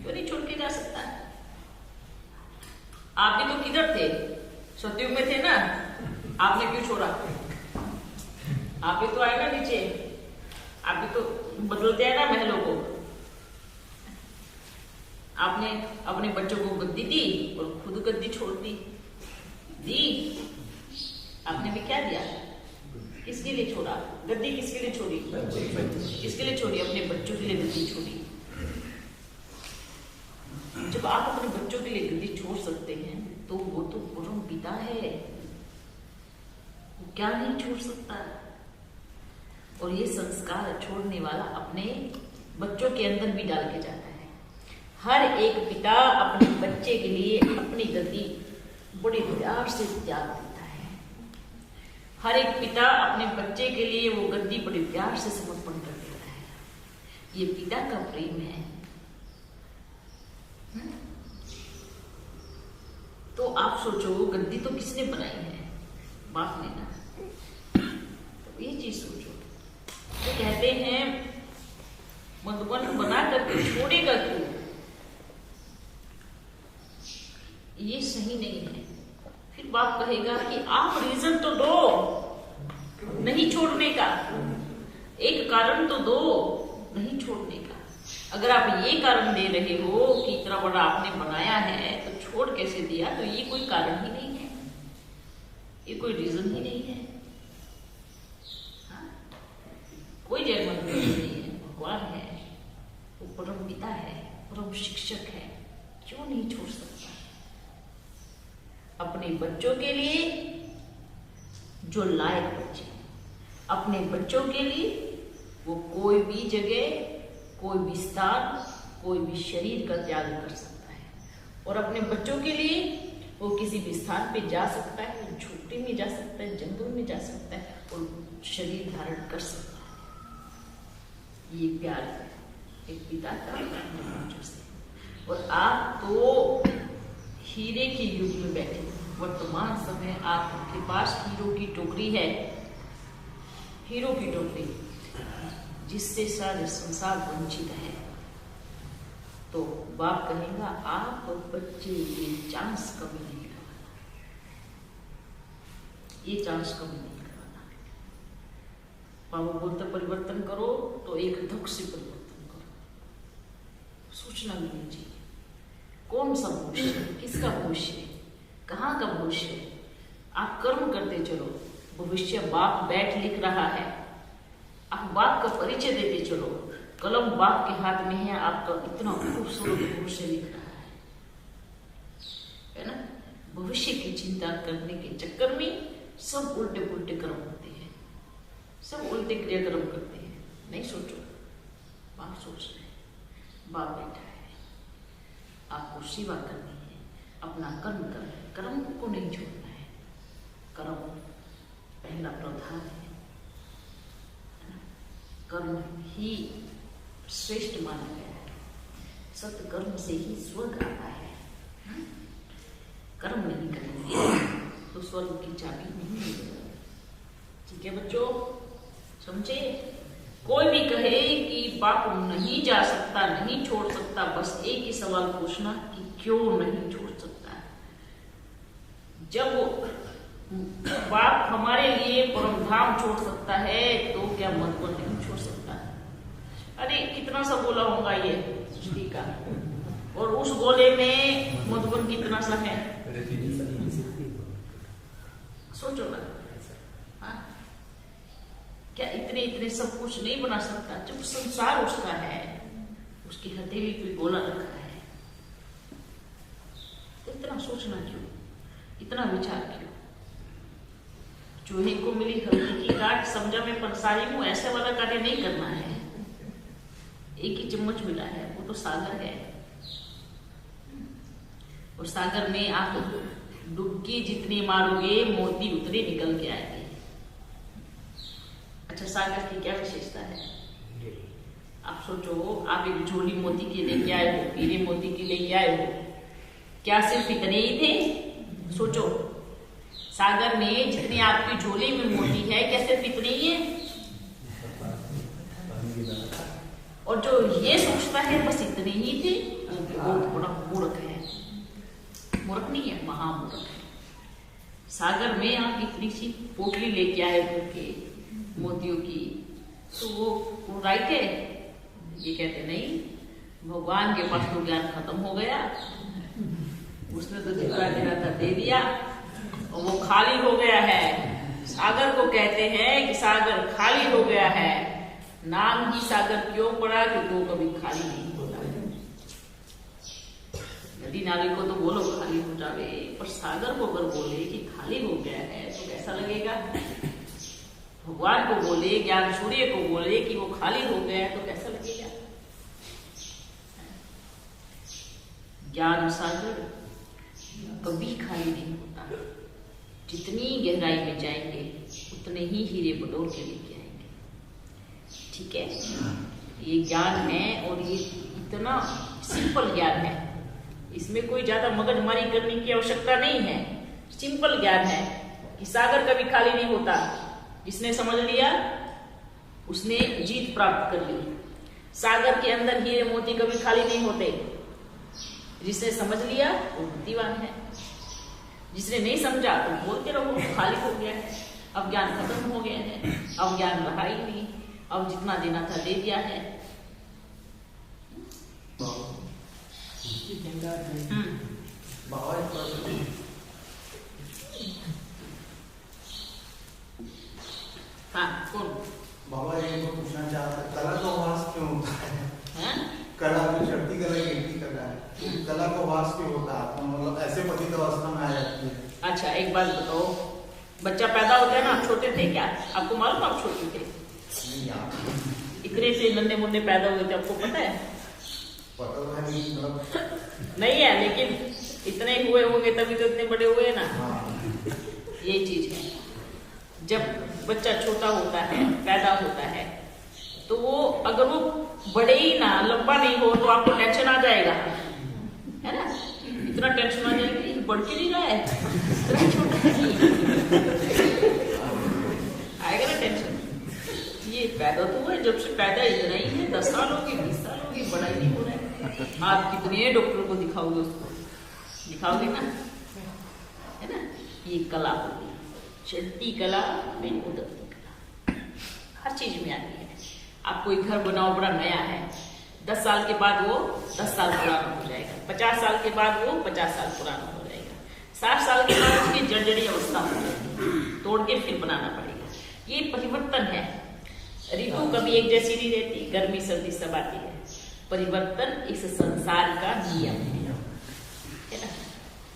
S1: क्यों नहीं छोड़ के जा सकता? आप भी तो किधर थे? सतयुग में थे ना। आपने क्यों छोड़ा? आप भी तो आए ना नीचे, आप भी तो बदलते हैं ना महलों को। आपने अपने बच्चों को गद्दी दी और खुद गद्दी छोड़ दी। आपने भी क्या दिया? किसके लिए छोड़ा गद्दी? किसके लिए छोड़ी? किसके लिए छोड़ी? अपने बच्चों के लिए गद्दी छोड़ी। जब आप अपने बच्चों के लिए गद्दी छोड़ सकते हैं तो वो तो परम पिता है, वो क्या नहीं छोड़ सकता। और ये संस्कार छोड़ने वाला अपने बच्चों के अंदर भी डाल के जाता है। हर एक पिता अपने बच्चे के लिए अपनी गद्दी बड़े प्यार से त्याग देता है। हर एक पिता अपने बच्चे के लिए वो गद्दी बड़े प्यार से समर्पण कर देता है। ये पिता का प्रेम है। तो आप सोचो, गद्दी तो किसने बनाई है? बाप ने ना। तो ये चीज सोचो। तो कहते हैं मधुबन बना करके छोड़ेगा क्यों? ये सही नहीं है। फिर बाप कहेगा कि आप रीजन तो दो नहीं छोड़ने का, एक कारण तो दो नहीं छोड़ने का। अगर आप ये कारण दे रहे हो कि इतना बड़ा आपने बनाया है तो छोड़ कैसे दिया, तो ये कोई कारण ही नहीं है, ये कोई रीजन ही नहीं है। हाँ? कोई जगह नहीं है। भगवान है, वो परम पिता है, परम शिक्षक है, क्यों नहीं छोड़ सकता? अपने बच्चों के लिए जो लायक बच्चे, अपने बच्चों के लिए वो कोई भी जगह, कोई भी स्थान, कोई भी शरीर का त्याग कर सकता है। और अपने बच्चों के लिए वो किसी भी स्थान पे जा सकता है, झोपड़ी में जा सकता है, जंगल में जा सकता है और शरीर धारण कर सकता है। ये प्यार है एक पिता का अपने बच्चों से। और आप तो हीरे के युग में बैठे, वर्तमान समय आपके पास हीरो की टोकरी है, हीरो की टोकरी जिससे सारे संसार वंचित है। तो बाप कहेगा आप बच्चे ये चांस कभी नहीं करवाना, ये चांस कभी नहीं करवाना। बाबा बोलते परिवर्तन करो तो एक धक से परिवर्तन करो। सोचना भी नहीं चाहिए कौन सा भविष्य है, किसका भविष्य है, कहाँ का भविष्य है। आप कर्म करते चलो, भविष्य बाप बैठ लिख रहा है, आप बाप का परिचय देते चलो, कलम बाप के हाथ में है, आपका इतना खूबसूरत भविष्य लिख रहा है ना। भविष्य की चिंता करने के चक्कर में सब उल्टे पुल्टे कर्म होते हैं, सब उल्टे क्रियाक्रम करते हैं। नहीं सोचो, बाप सोच रहे हैं, बाप बैठा है, आपको सेवा करनी है, अपना कर्म करना है, कर्म को नहीं छोड़ना है। कर्म पहला प्रधान है, कर्म ही श्रेष्ठ माना गया है। सत्कर्म से ही स्वर्ग आता है। कर्म नहीं करेंगे तो स्वर्ग की चाबी नहीं मिलेगी। ठीक है बच्चों, समझे। कोई भी कहे कि बाप नहीं जा सकता, नहीं छोड़ सकता, बस एक ही सवाल पूछना कि क्यों नहीं छोड़ सकता। जब बाप हमारे लिए परम धाम छोड़ सकता है तो क्या मधुबन नहीं छोड़ सकता? अरे कितना सा गोला होगा ये सृष्टि का, और उस गोले में मधुबन कितना सा है, सोचो ना। हाँ? क्या इतने इतने सब कुछ नहीं बना सकता? जब संसार उसका है, उसकी हथेली पे गोला रखा है, तो इतना सोचना क्यों, इतना विचार क्यों? चूहे को मिली हल्दी की काट, समझा मैं पंसारी हूं, ऐसे वाला काटे नहीं करना है। एक ही चम्मच मिला है, वो तो सागर है, और सागर में आप डुबकी जितनी मारोगे मोती उतने निकल के आएंगे। अच्छा, सागर की क्या विशेषता है? आप सोचो, आप एक झोली मोती की लेके आए हो, हीरे मोती की लेके आए हो, क्या सिर्फ इतने ही थे? सोचो, सागर में जितनी आपकी झोली में मोती है, क्या सिर्फ इतने ही है? और जो ये सोचता है बस इतने ही थे, वो बहुत बड़ा मूर्ख है। मूर्ख नहीं है, महामूर्ख है। सागर में आप इतनी सी पोटली लेके आए के मोतियों की, तो वो राइट है? ये कहते नहीं, भगवान के पास तो ज्ञान खत्म हो गया, उसने तो जितना देना था दे दिया, और वो खाली हो गया है। सागर को कहते हैं कि सागर खाली हो गया है। नाम ही सागर क्यों पड़ा? क्योंकि वो कभी खाली नहीं होता। नदी नाले को तो बोलो खाली हो जावे, पर सागर को अगर बोले कि खाली हो गया है तो कैसा लगेगा? भगवान को बोले, ज्ञान सूर्य को बोले कि वो खाली हो गया है तो कैसा लगेगा? ज्ञान सागर कभी खाली नहीं होता। जितनी गहराई में जाएंगे उतने ही हीरे बटोर के लेके आएंगे। ठीक है, ये ज्ञान है, और ये इतना सिंपल ज्ञान है, इसमें कोई ज्यादा मगजमारी करने की आवश्यकता नहीं है। सिंपल ज्ञान है कि सागर कभी खाली नहीं होता। जिसने समझ लिया उसने जीत प्राप्त कर ली। सागर के अंदर हीरे मोती कभी खाली नहीं होते। जिसने समझ लिया वो बुद्धिमान है। जिसने नहीं समझा तो बोलते रहो खाली हो गया है, अब ज्ञान खत्म हो गया है, अब ज्ञान रहा ही नहीं, अब जितना देना था दे दिया है। हाँ, कौन?
S8: बाबा ये तो पूछना चाहता, कला का वास क्यों होता है? कला जो शक्ति कला की कला है, कला का वास क्यों होता है? मतलब ऐसे पतित अवस्था में आ जाती है।
S1: अच्छा, एक बात बताओ, बच्चा पैदा होता है ना, छोटे थे क्या? आपको मालूम आप छोटे थे? इतने से नन्हे मुन्ने पैदा हुए थे, आपको पता है?
S8: पता तो है, मतलब
S1: नहीं है, लेकिन इतने हुए होंगे तभी तो इतने बड़े हुए ना। ये चीज है, जब बच्चा छोटा होता है, पैदा होता है, तो वो अगर वो बड़े ही ना, लंबा नहीं हो तो आपको टेंशन आ जाएगा, है ना? इतना टेंशन आ जाएगा, ये बढ़ के नहीं रहा है, इतना छोटा आएगा ना टेंशन। ये पैदा तो हुआ, जब से पैदा इतना ही है, 10 साल हो गए, 20 साल हो गए, बड़ा ही नहीं हो रहा है। आप कितने डॉक्टर को दिखाओगे, उसको दिखाओगे ना, है ना? ये कला होगी, चलती कला में उतरती कला। हर चीज में आती है। आप कोई घर बनाओ बड़ा नया है, 10 साल के बाद वो 10 साल पुराना हो जाएगा, 50 साल के बाद वो 50 साल पुराना हो जाएगा, 60 साल के बाद उसकी जर्जरी अवस्था हो जाएगी, तोड़ के फिर बनाना पड़ेगा। ये परिवर्तन है। ऋतु कभी एक जैसी नहीं रहती, गर्मी सर्दी सब आती है। परिवर्तन इस संसार का नियम है ना,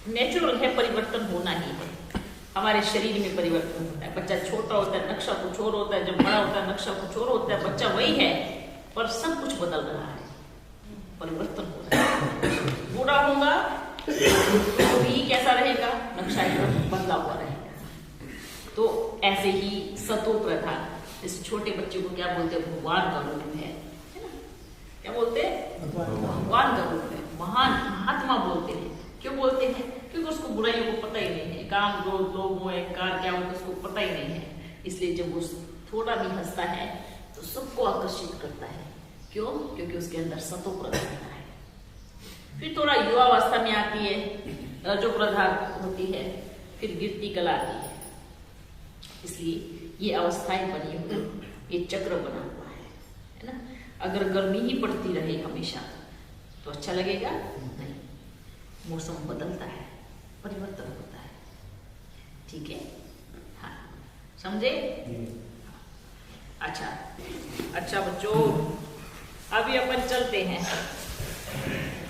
S1: नेचुरल है, परिवर्तन होना ही है। हमारे शरीर में परिवर्तन होता है, बच्चा छोटा होता है नक्शा कुछ और होता है, जब बड़ा होता है नक्शा कुछ और होता है, बच्चा वही है पर सब कुछ बदल रहा है, परिवर्तन हो रहा है। बूढ़ा होगा तो भी कैसा रहेगा, नक्शा एकदम बदला हुआ रहेगा। तो ऐसे ही सतो प्रधान, इस छोटे बच्चे को क्या बोलते हैं, भगवान का रूप है ना, क्या बोलते हैं, भगवान का रूप है, महान महात्मा बोलते हैं। क्यों बोलते हैं, क्योंकि उसको बुराइयों को पता ही नहीं है, काम क्रोध लोभ मोह अहंकार क्या होता है उसको पता ही नहीं है। इसलिए जब वो थोड़ा भी हंसता है तो सबको आकर्षित करता है। क्यों, क्योंकि उसके अंदर सतो प्रधान है। फिर थोड़ा युवावस्था में आती है, रजो प्रधान होती है, फिर गिरती कला आती है। इसलिए ये अवस्थाएं बनी हुई, ये चक्र बना हुआ है ना। अगर गर्मी ही पड़ती रहे हमेशा तो अच्छा लगेगा नहीं, मौसम बदलता है, परिवर्तन होता है, ठीक है, हाँ समझे। अच्छा बच्चों, अभी अपन चलते हैं,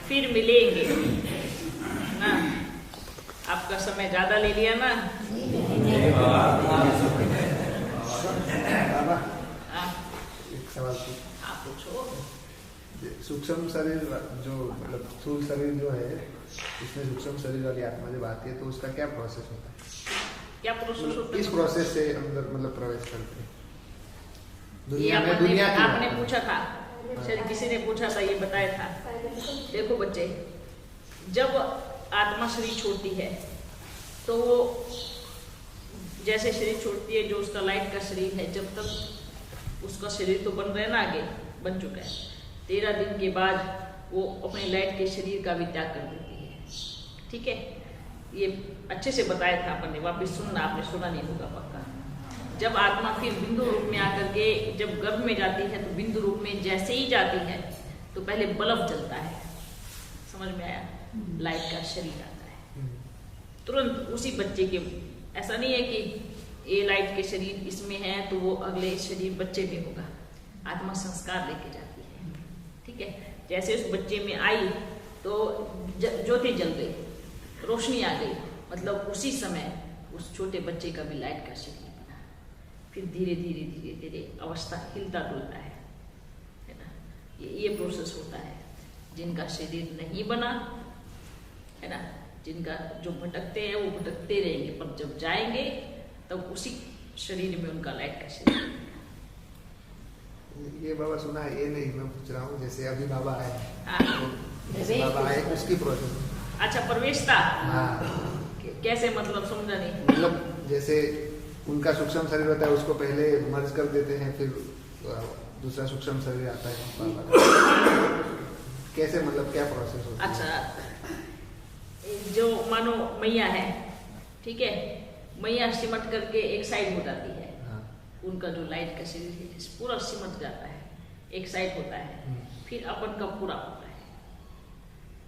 S1: फिर मिलेंगे ना। आपका समय ज्यादा ले लिया ना,
S8: एक सवाल
S1: आप पूछो।
S8: सूक्ष्म शरीर जो मतलब स्थूल शरीर जो है, इसमें सूक्ष्म शरीर वाली आत्मा जब आती है तो उसका क्या प्रोसेस होता है,
S1: क्या प्रोसेस होता है,
S8: इस प्रोसेस से अंदर मतलब प्रवेश करते हैं
S1: दुनिया में, दुनिया की आपने पूछा था, शायद किसी ने पूछा था, ये बताया था। देखो बच्चे, जब आत्मा शरीर छोड़ती है तो वो जैसे शरीर छोड़ती है, जो उसका लाइट का शरीर है, जब तक उसका शरीर तो बन रहा है ना, आगे बन चुका है, 13 दिन के बाद वो अपने लाइट के शरीर का भी त्याग कर देती है, ठीक है। ये अच्छे से बताया था अपन ने, वापिस सुनना, आपने सुना नहीं होगा पक्का। जब आत्मा फिर बिंदु रूप में आकर के जब गर्भ में जाती है तो बिंदु रूप में जैसे ही जाती है तो पहले बल्ब जलता है, समझ में आया, लाइट का शरीर आता है तुरंत उसी बच्चे के। ऐसा नहीं है कि ये लाइट के शरीर इसमें है तो वो अगले शरीर बच्चे में होगा, आत्मा संस्कार लेके जाती है, ठीक है। जैसे उस बच्चे में आई तो ज्योति जल गई, रोशनी आ गई, मतलब उसी समय उस छोटे बच्चे का भी लाइट का शरीर बना। फिर धीरे धीरे धीरे धीरे अवस्था हिलता डुलता है ना, ये प्रोसेस होता है। जिनका शरीर नहीं बना है ना, जिनका जो भटकते हैं वो भटकते रहेंगे, पर जब जाएंगे तब उसी शरीर में उनका लाइट का शरीर।
S8: ये बाबा सुना है, ये नहीं मैं पूछ रहा हूँ, जैसे अभी बाबा आए,
S1: जैसे
S8: बाबा आए उसकी प्रोसेस।
S1: अच्छा, प्रवेशता,
S8: हाँ
S1: कैसे, मतलब समझा नहीं।
S8: मतलब जैसे उनका सूक्ष्म शरीर होता है, उसको पहले मर्ज कर देते हैं, फिर दूसरा सूक्ष्म शरीर आता है बाबा, कैसे मतलब क्या प्रोसेस होता है।
S1: अच्छा, जो मानो मैया है, ठीक है, मैया सिमट करके एक साइड हो जाती है, उनका जो लाइट का शरीर है पूरा सिमट जाता है, एक साइड होता है, फिर अपन का पूरा होता है,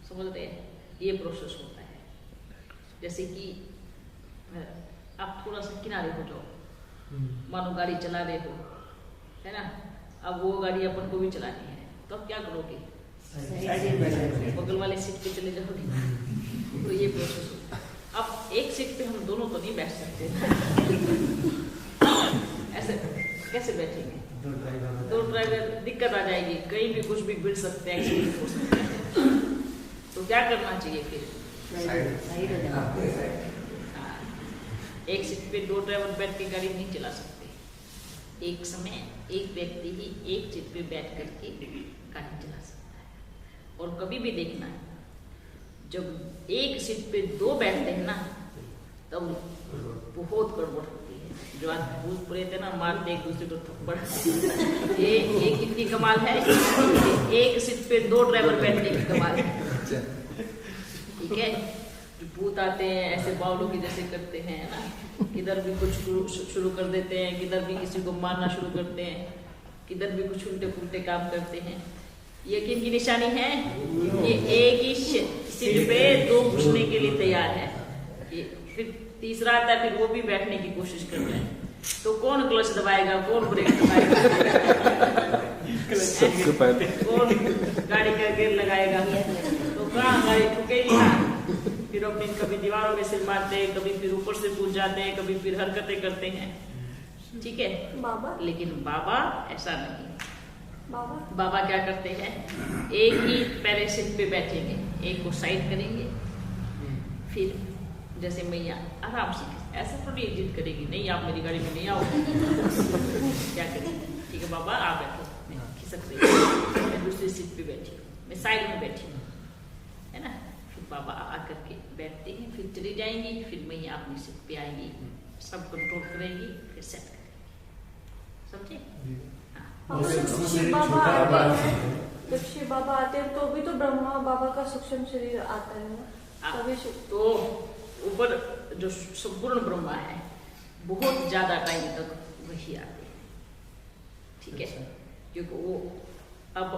S1: समझ रहे हैं, ये प्रोसेस होता है। जैसे कि आप थोड़ा सा किनारे हो जाओ, मानो गाड़ी चला रहे हो, है ना, अब वो गाड़ी अपन को भी चलानी है, तो आप क्या करोगे, बगल वाले सीट पे चले जाओगे, तो ये प्रोसेस होता है। अब एक सीट पे हम दोनों तो नहीं बैठ सकते, ऐसे कैसे बैठेंगे, दो ड्राइवर, दिक्कत आ जाएगी, कहीं भी कुछ भी गिर सकते हैं, एक्सीडेंट हो सकते हैं। तो क्या करना चाहिए फिर, एक सीट पे 2 ड्राइवर बैठ के गाड़ी नहीं चला सकते, एक समय एक व्यक्ति ही एक सीट पे बैठ करके गाड़ी चला सकता है। और कभी भी देखना, जब एक सीट पे 2 बैठते हैं ना, तब बहुत गड़बड़ होती है। जो आज भूत प्रेत है ना, मारते एक दूसरे को थप्पड़, ये कितनी कमाल है, एक सीट पे 2 ड्राइवर बैठने की कमाल है, ठीक है। जो भूत आते हैं ऐसे बावलों की जैसे करते हैं ना, कि किधर भी कुछ शुरू कर देते हैं, किधर भी किसी को मारना शुरू करते हैं, किधर भी कुछ उल्टे पुल्टे काम करते हैं। ये किन की निशानी है? ये एक ही सीट पे दो घुसने के लिए तैयार है। ये फिर तीसरा आता है, फिर वो भी बैठने की कोशिश कर रहे हैं। तो कौन क्लच दबाएगा, कौन ब्रेक दबाएगा, कौन गाड़ी का गियर लगाएगा? तो कहाँ गाड़ी ठुकेगी ना। फिर अपनी कभी दीवारों में सिर मारते हैं, कभी फिर ऊपर से कूद जाते हैं, कभी फिर हरकतें करते हैं। ठीक है
S9: बाबा,
S1: लेकिन बाबा ऐसा नहीं।
S9: बाबा
S1: क्या करते हैं? एक ही पहले सीट पे बैठेंगे, एक को साइड करेंगे, फिर जैसे मैया आराम से, ऐसा थोड़ी जिद करेगी, नहीं आप मेरी गाड़ी में नहीं आओ। क्या करेंगे? ठीक है बाबा आप बैठो, मैं खिसक रही हूँ, मैं दूसरी सीट पे बैठी हूँ, मैं साइड में बैठी हूँ, है ना। फिर बाबा आकर के बैठते हैं, फिर चली जाएंगी, फिर मैया अपनी सीट पे आएंगी, सब कंट्रोल करेंगी, फिर सेट करेंगी। समझे?
S9: जब शिव बाबा आते हैं तो भी तो ब्रह्मा बाबा का सूक्ष्म शरीर आता है ना, तभी
S1: तो ऊपर जो संपूर्ण ब्रह्मा है बहुत ज्यादा टाइम तक वही आते हैं। ठीक है, क्योंकि वो अब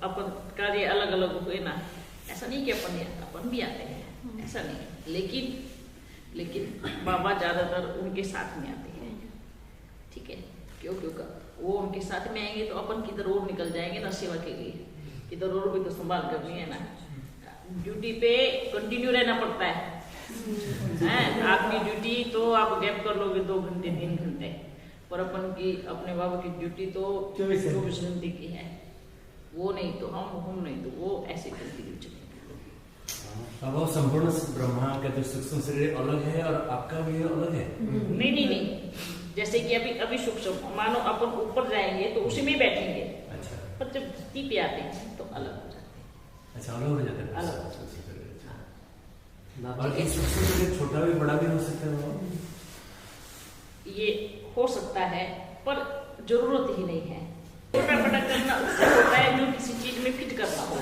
S1: अपन कार्य अलग अलग हुए ना, ऐसा नहीं कि अपन भी आते हैं, ऐसा नहीं, लेकिन बाबा ज्यादातर उनके साथ में आते हैं। ठीक है, क्योंकि वो उनके साथ में आएंगे तो अपन किधर और निकल जाएंगे ना सेवा के लिए, किधर और भी तो संभाल करनी है ना। ड्यूटी पे कंटिन्यू रहना पड़ता है, आपकी ड्यूटी तो आप गैप कर लोगे 2 घंटे 3 घंटे, पर अपन की अपने बाबा की ड्यूटी तो 24 घंटे की है। वो नहीं तो हम नहीं तो वो ऐसे कंटिन्यू चलेगा।
S2: अब वो संपूर्ण ब्रह्मा का जो सूक्ष्म शरीर अलग है और आपका भी अलग है?
S1: नहीं, जैसे कि अभी सूक्ष्म मानो अपन ऊपर जाएंगे तो उसी में बैठेंगे।
S2: अच्छा।
S1: पर जब धरती पे आते हैं तो अलग हो जाते हैं।
S2: अच्छा, अलग हो जाते हैं।
S1: अलग।
S2: और इस सूक्ष्म शरीर छोटा भी बड़ा भी हो सकता है?
S1: ये हो सकता है, पर जरूरत ही नहीं है। छोटा बड़ा करना उससे होता है जो किसी चीज में फिट करना हो।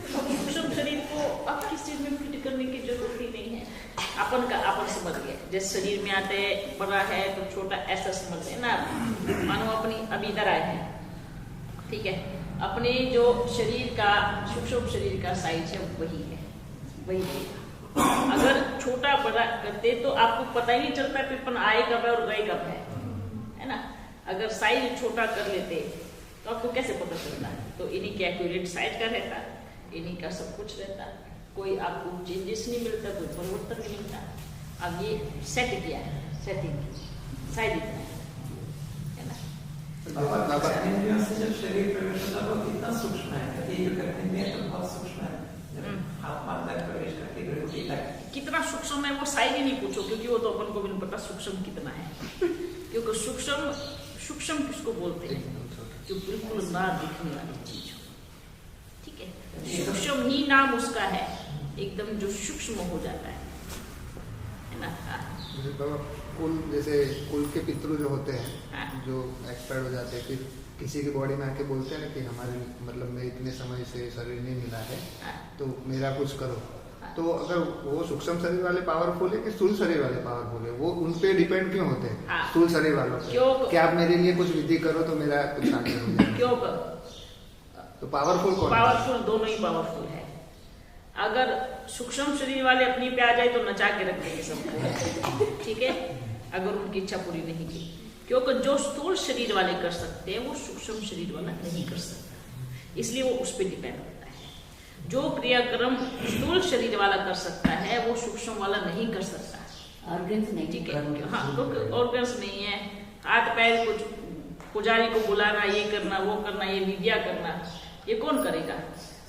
S1: सूक्ष्म शरीर को अब किसी चीज में फिट करने की जरूरत ही नहीं है। अपन समझ गए, जैसे शरीर में आते बड़ा है तो छोटा, ऐसा समझते हैं ना। मानो अपनी अभी इधर आए हैं, ठीक है, अपने जो शरीर का सूक्ष्म शरीर का साइज है वही है, वही। अगर छोटा बड़ा करते तो आपको पता ही नहीं चलता कि अपन आए कब है और गए कब है ना। अगर साइज छोटा कर लेते तो आपको कैसे पता चलता है? तो इन्हीं के एक्यूरेट साइज का रहता, इन्हीं का सब कुछ रहता, कोई आपको चेंजेस नहीं मिलता, कोई परिवर्तन नहीं मिलता। अब ये सेट किया है, सेटिंग की साइड इतना है ना।
S3: जब शरीर प्रवेश होता है वो कितना सूक्ष्म है, ये जो करते हैं तो बहुत सूक्ष्म है। प्रवेश करके
S1: कितना सूक्ष्म है वो साइज ही नहीं पूछो, क्योंकि वो तो अपन को भी नहीं पता सूक्ष्म कितना है। क्योंकि सूक्ष्म किसको बोलते हैं? जो बिल्कुल ना दिखने वाली चीज हो। ठीक है, सूक्ष्म ही नाम उसका है, एकदम जो सूक्ष्म हो जाता है ना।
S8: कुल जैसे कुल के पितृ जो होते हैं, जो एक्सपायर हो जाते हैं, फिर किसी की बॉडी में आके बोलते हैं ना कि हमारे मतलब में इतने समय से शरीर नहीं मिला है तो मेरा कुछ करो। तो अगर वो सूक्ष्म शरीर वाले पावरफुल है कि स्थूल शरीर वाले पावरफुल है, वो उन पे डिपेंड क्यों होते हैं? स्थूल शरीर वालों पे कि आप मेरे लिए कुछ विधि करो तो मेरा कुछ आगे हो जाए।
S1: क्यों?
S8: तो पावरफुल कौन?
S1: पावरफुल दोनों ही पावरफुल है। अगर सूक्ष्म शरीर वाले अपनी पे आ जाए तो नचा के रख देंगे सबको, ठीक है, अगर उनकी इच्छा पूरी नहीं की। क्योंकि जो स्थूल शरीर वाले कर सकते हैं वो सूक्ष्म शरीर वाला नहीं कर सकता, इसलिए वो उस पर डिपेंड होता है। जो क्रियाक्रम स्थूल शरीर वाला कर सकता है वो सूक्ष्म वाला नहीं कर सकता।
S10: ऑर्गन्स नहीं,
S1: ठीक है, हाँ, तो ऑर्गन्स नहीं है, हाथ पैर कुछ, पुजारी को बुलाना, ये करना, वो करना, ये विद्या करना, ये कौन करेगा?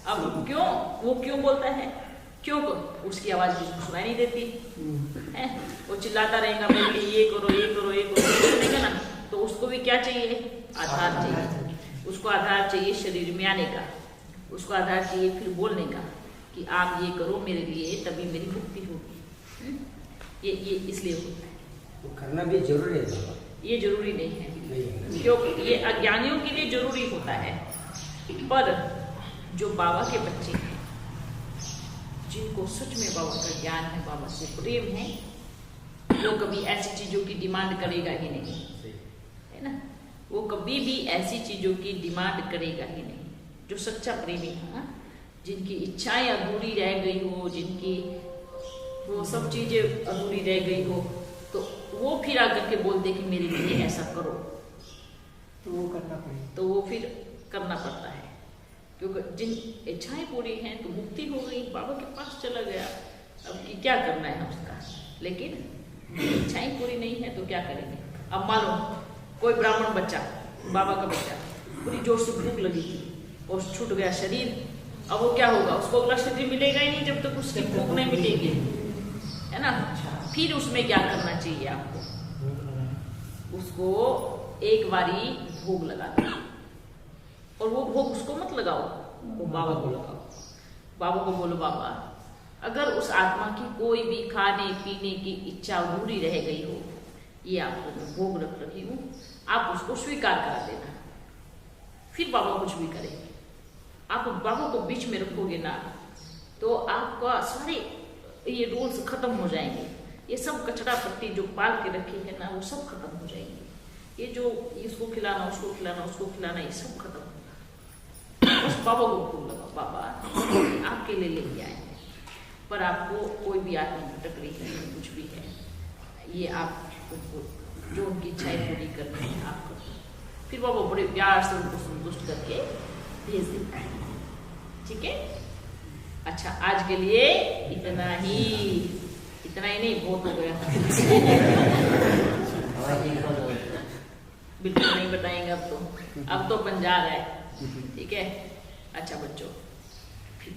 S1: अब क्यों वो क्यों बोलता है? क्यों उसकी आवाज किसी को सुनाई नहीं देती है, वो चिल्लाता रहेगा बोल के ये करो ये करो ये करो, सुनेगा ना। तो उसको भी क्या चाहिए? आधार चाहिए। उसको आधार चाहिए शरीर में आने का, उसको आधार चाहिए फिर बोलने का कि आप ये करो मेरे लिए, तभी मेरी मुक्ति होगी। ये इसलिए होता है।
S11: वो करना भी जरूरी है?
S1: ये जरूरी नहीं है, क्योंकि ये अज्ञानियों के लिए जरूरी होता है। पर जो बाबा के बच्चे हैं, जिनको सच में बाबा का ज्ञान है, बाबा से प्रेम है, वो कभी ऐसी चीजों की डिमांड करेगा ही नहीं, है ना। वो कभी भी ऐसी चीजों की डिमांड करेगा ही नहीं। जो सच्चा प्रेमी है, जिनकी इच्छाएं अधूरी रह गई हो, जिनकी वो सब चीजें अधूरी रह गई हो, तो वो फिर आकर के बोलते कि मेरे लिए ऐसा करो,
S3: तो वो करना पड़ेगा,
S1: तो वो फिर करना पड़ता है। क्योंकि जिन इच्छाएं पूरी हैं तो मुक्ति हो गई, बाबा के पास चला गया, अब कि क्या करना है उसका। लेकिन इच्छाएं पूरी नहीं है तो क्या करेंगे। अब मान लो कोई ब्राह्मण बच्चा, बाबा का बच्चा, पूरी जोर से भूख लगी और छूट गया शरीर, अब वो क्या होगा, उसको अगला शरीर मिलेगा ही नहीं जब तक उसकी भूख नहीं मिटेगी, है ना। फिर उसमें क्या करना चाहिए आपको, उसको एक बारी भोग लगा दो, और वो भोग उसको मत लगाओ, वो बाबा को लगाओ। बाबा को बोलो बाबा अगर उस आत्मा की कोई भी खाने पीने की इच्छा अधूरी रह गई हो, ये आपको मैं भोग रख रही हूँ, आप उसको स्वीकार करा देना। फिर बाबा कुछ भी करेंगे। आप बाबा को बीच में रखोगे ना तो आपका सारे ये रूल्स खत्म हो जाएंगे। ये सब कचरा पट्टी जो पाल के रखी है ना, वो सब खत्म हो जाएंगे। ये जो इसको खिलाना, उसको खिलाना, उसको खिलाना, ये सब खत्म होगा। बस बाबा को भूल लगाओ, बाबा आपके लिए लेके आए, पर आपको कोई भी आत्मा भटक रही है, कुछ भी है, ये आप जो उनकी इच्छाएं पूरी करनी है आप करो। फिर बाबा बड़े प्यार से उनको संतुष्ट करके भेज देता है। ठीक है, अच्छा आज के लिए इतना ही नहीं, बहुत हो गया। बिल्कुल नहीं बताएंगे अब तो अपन जा रहे हैं। ठीक है, अच्छा बच्चों फिर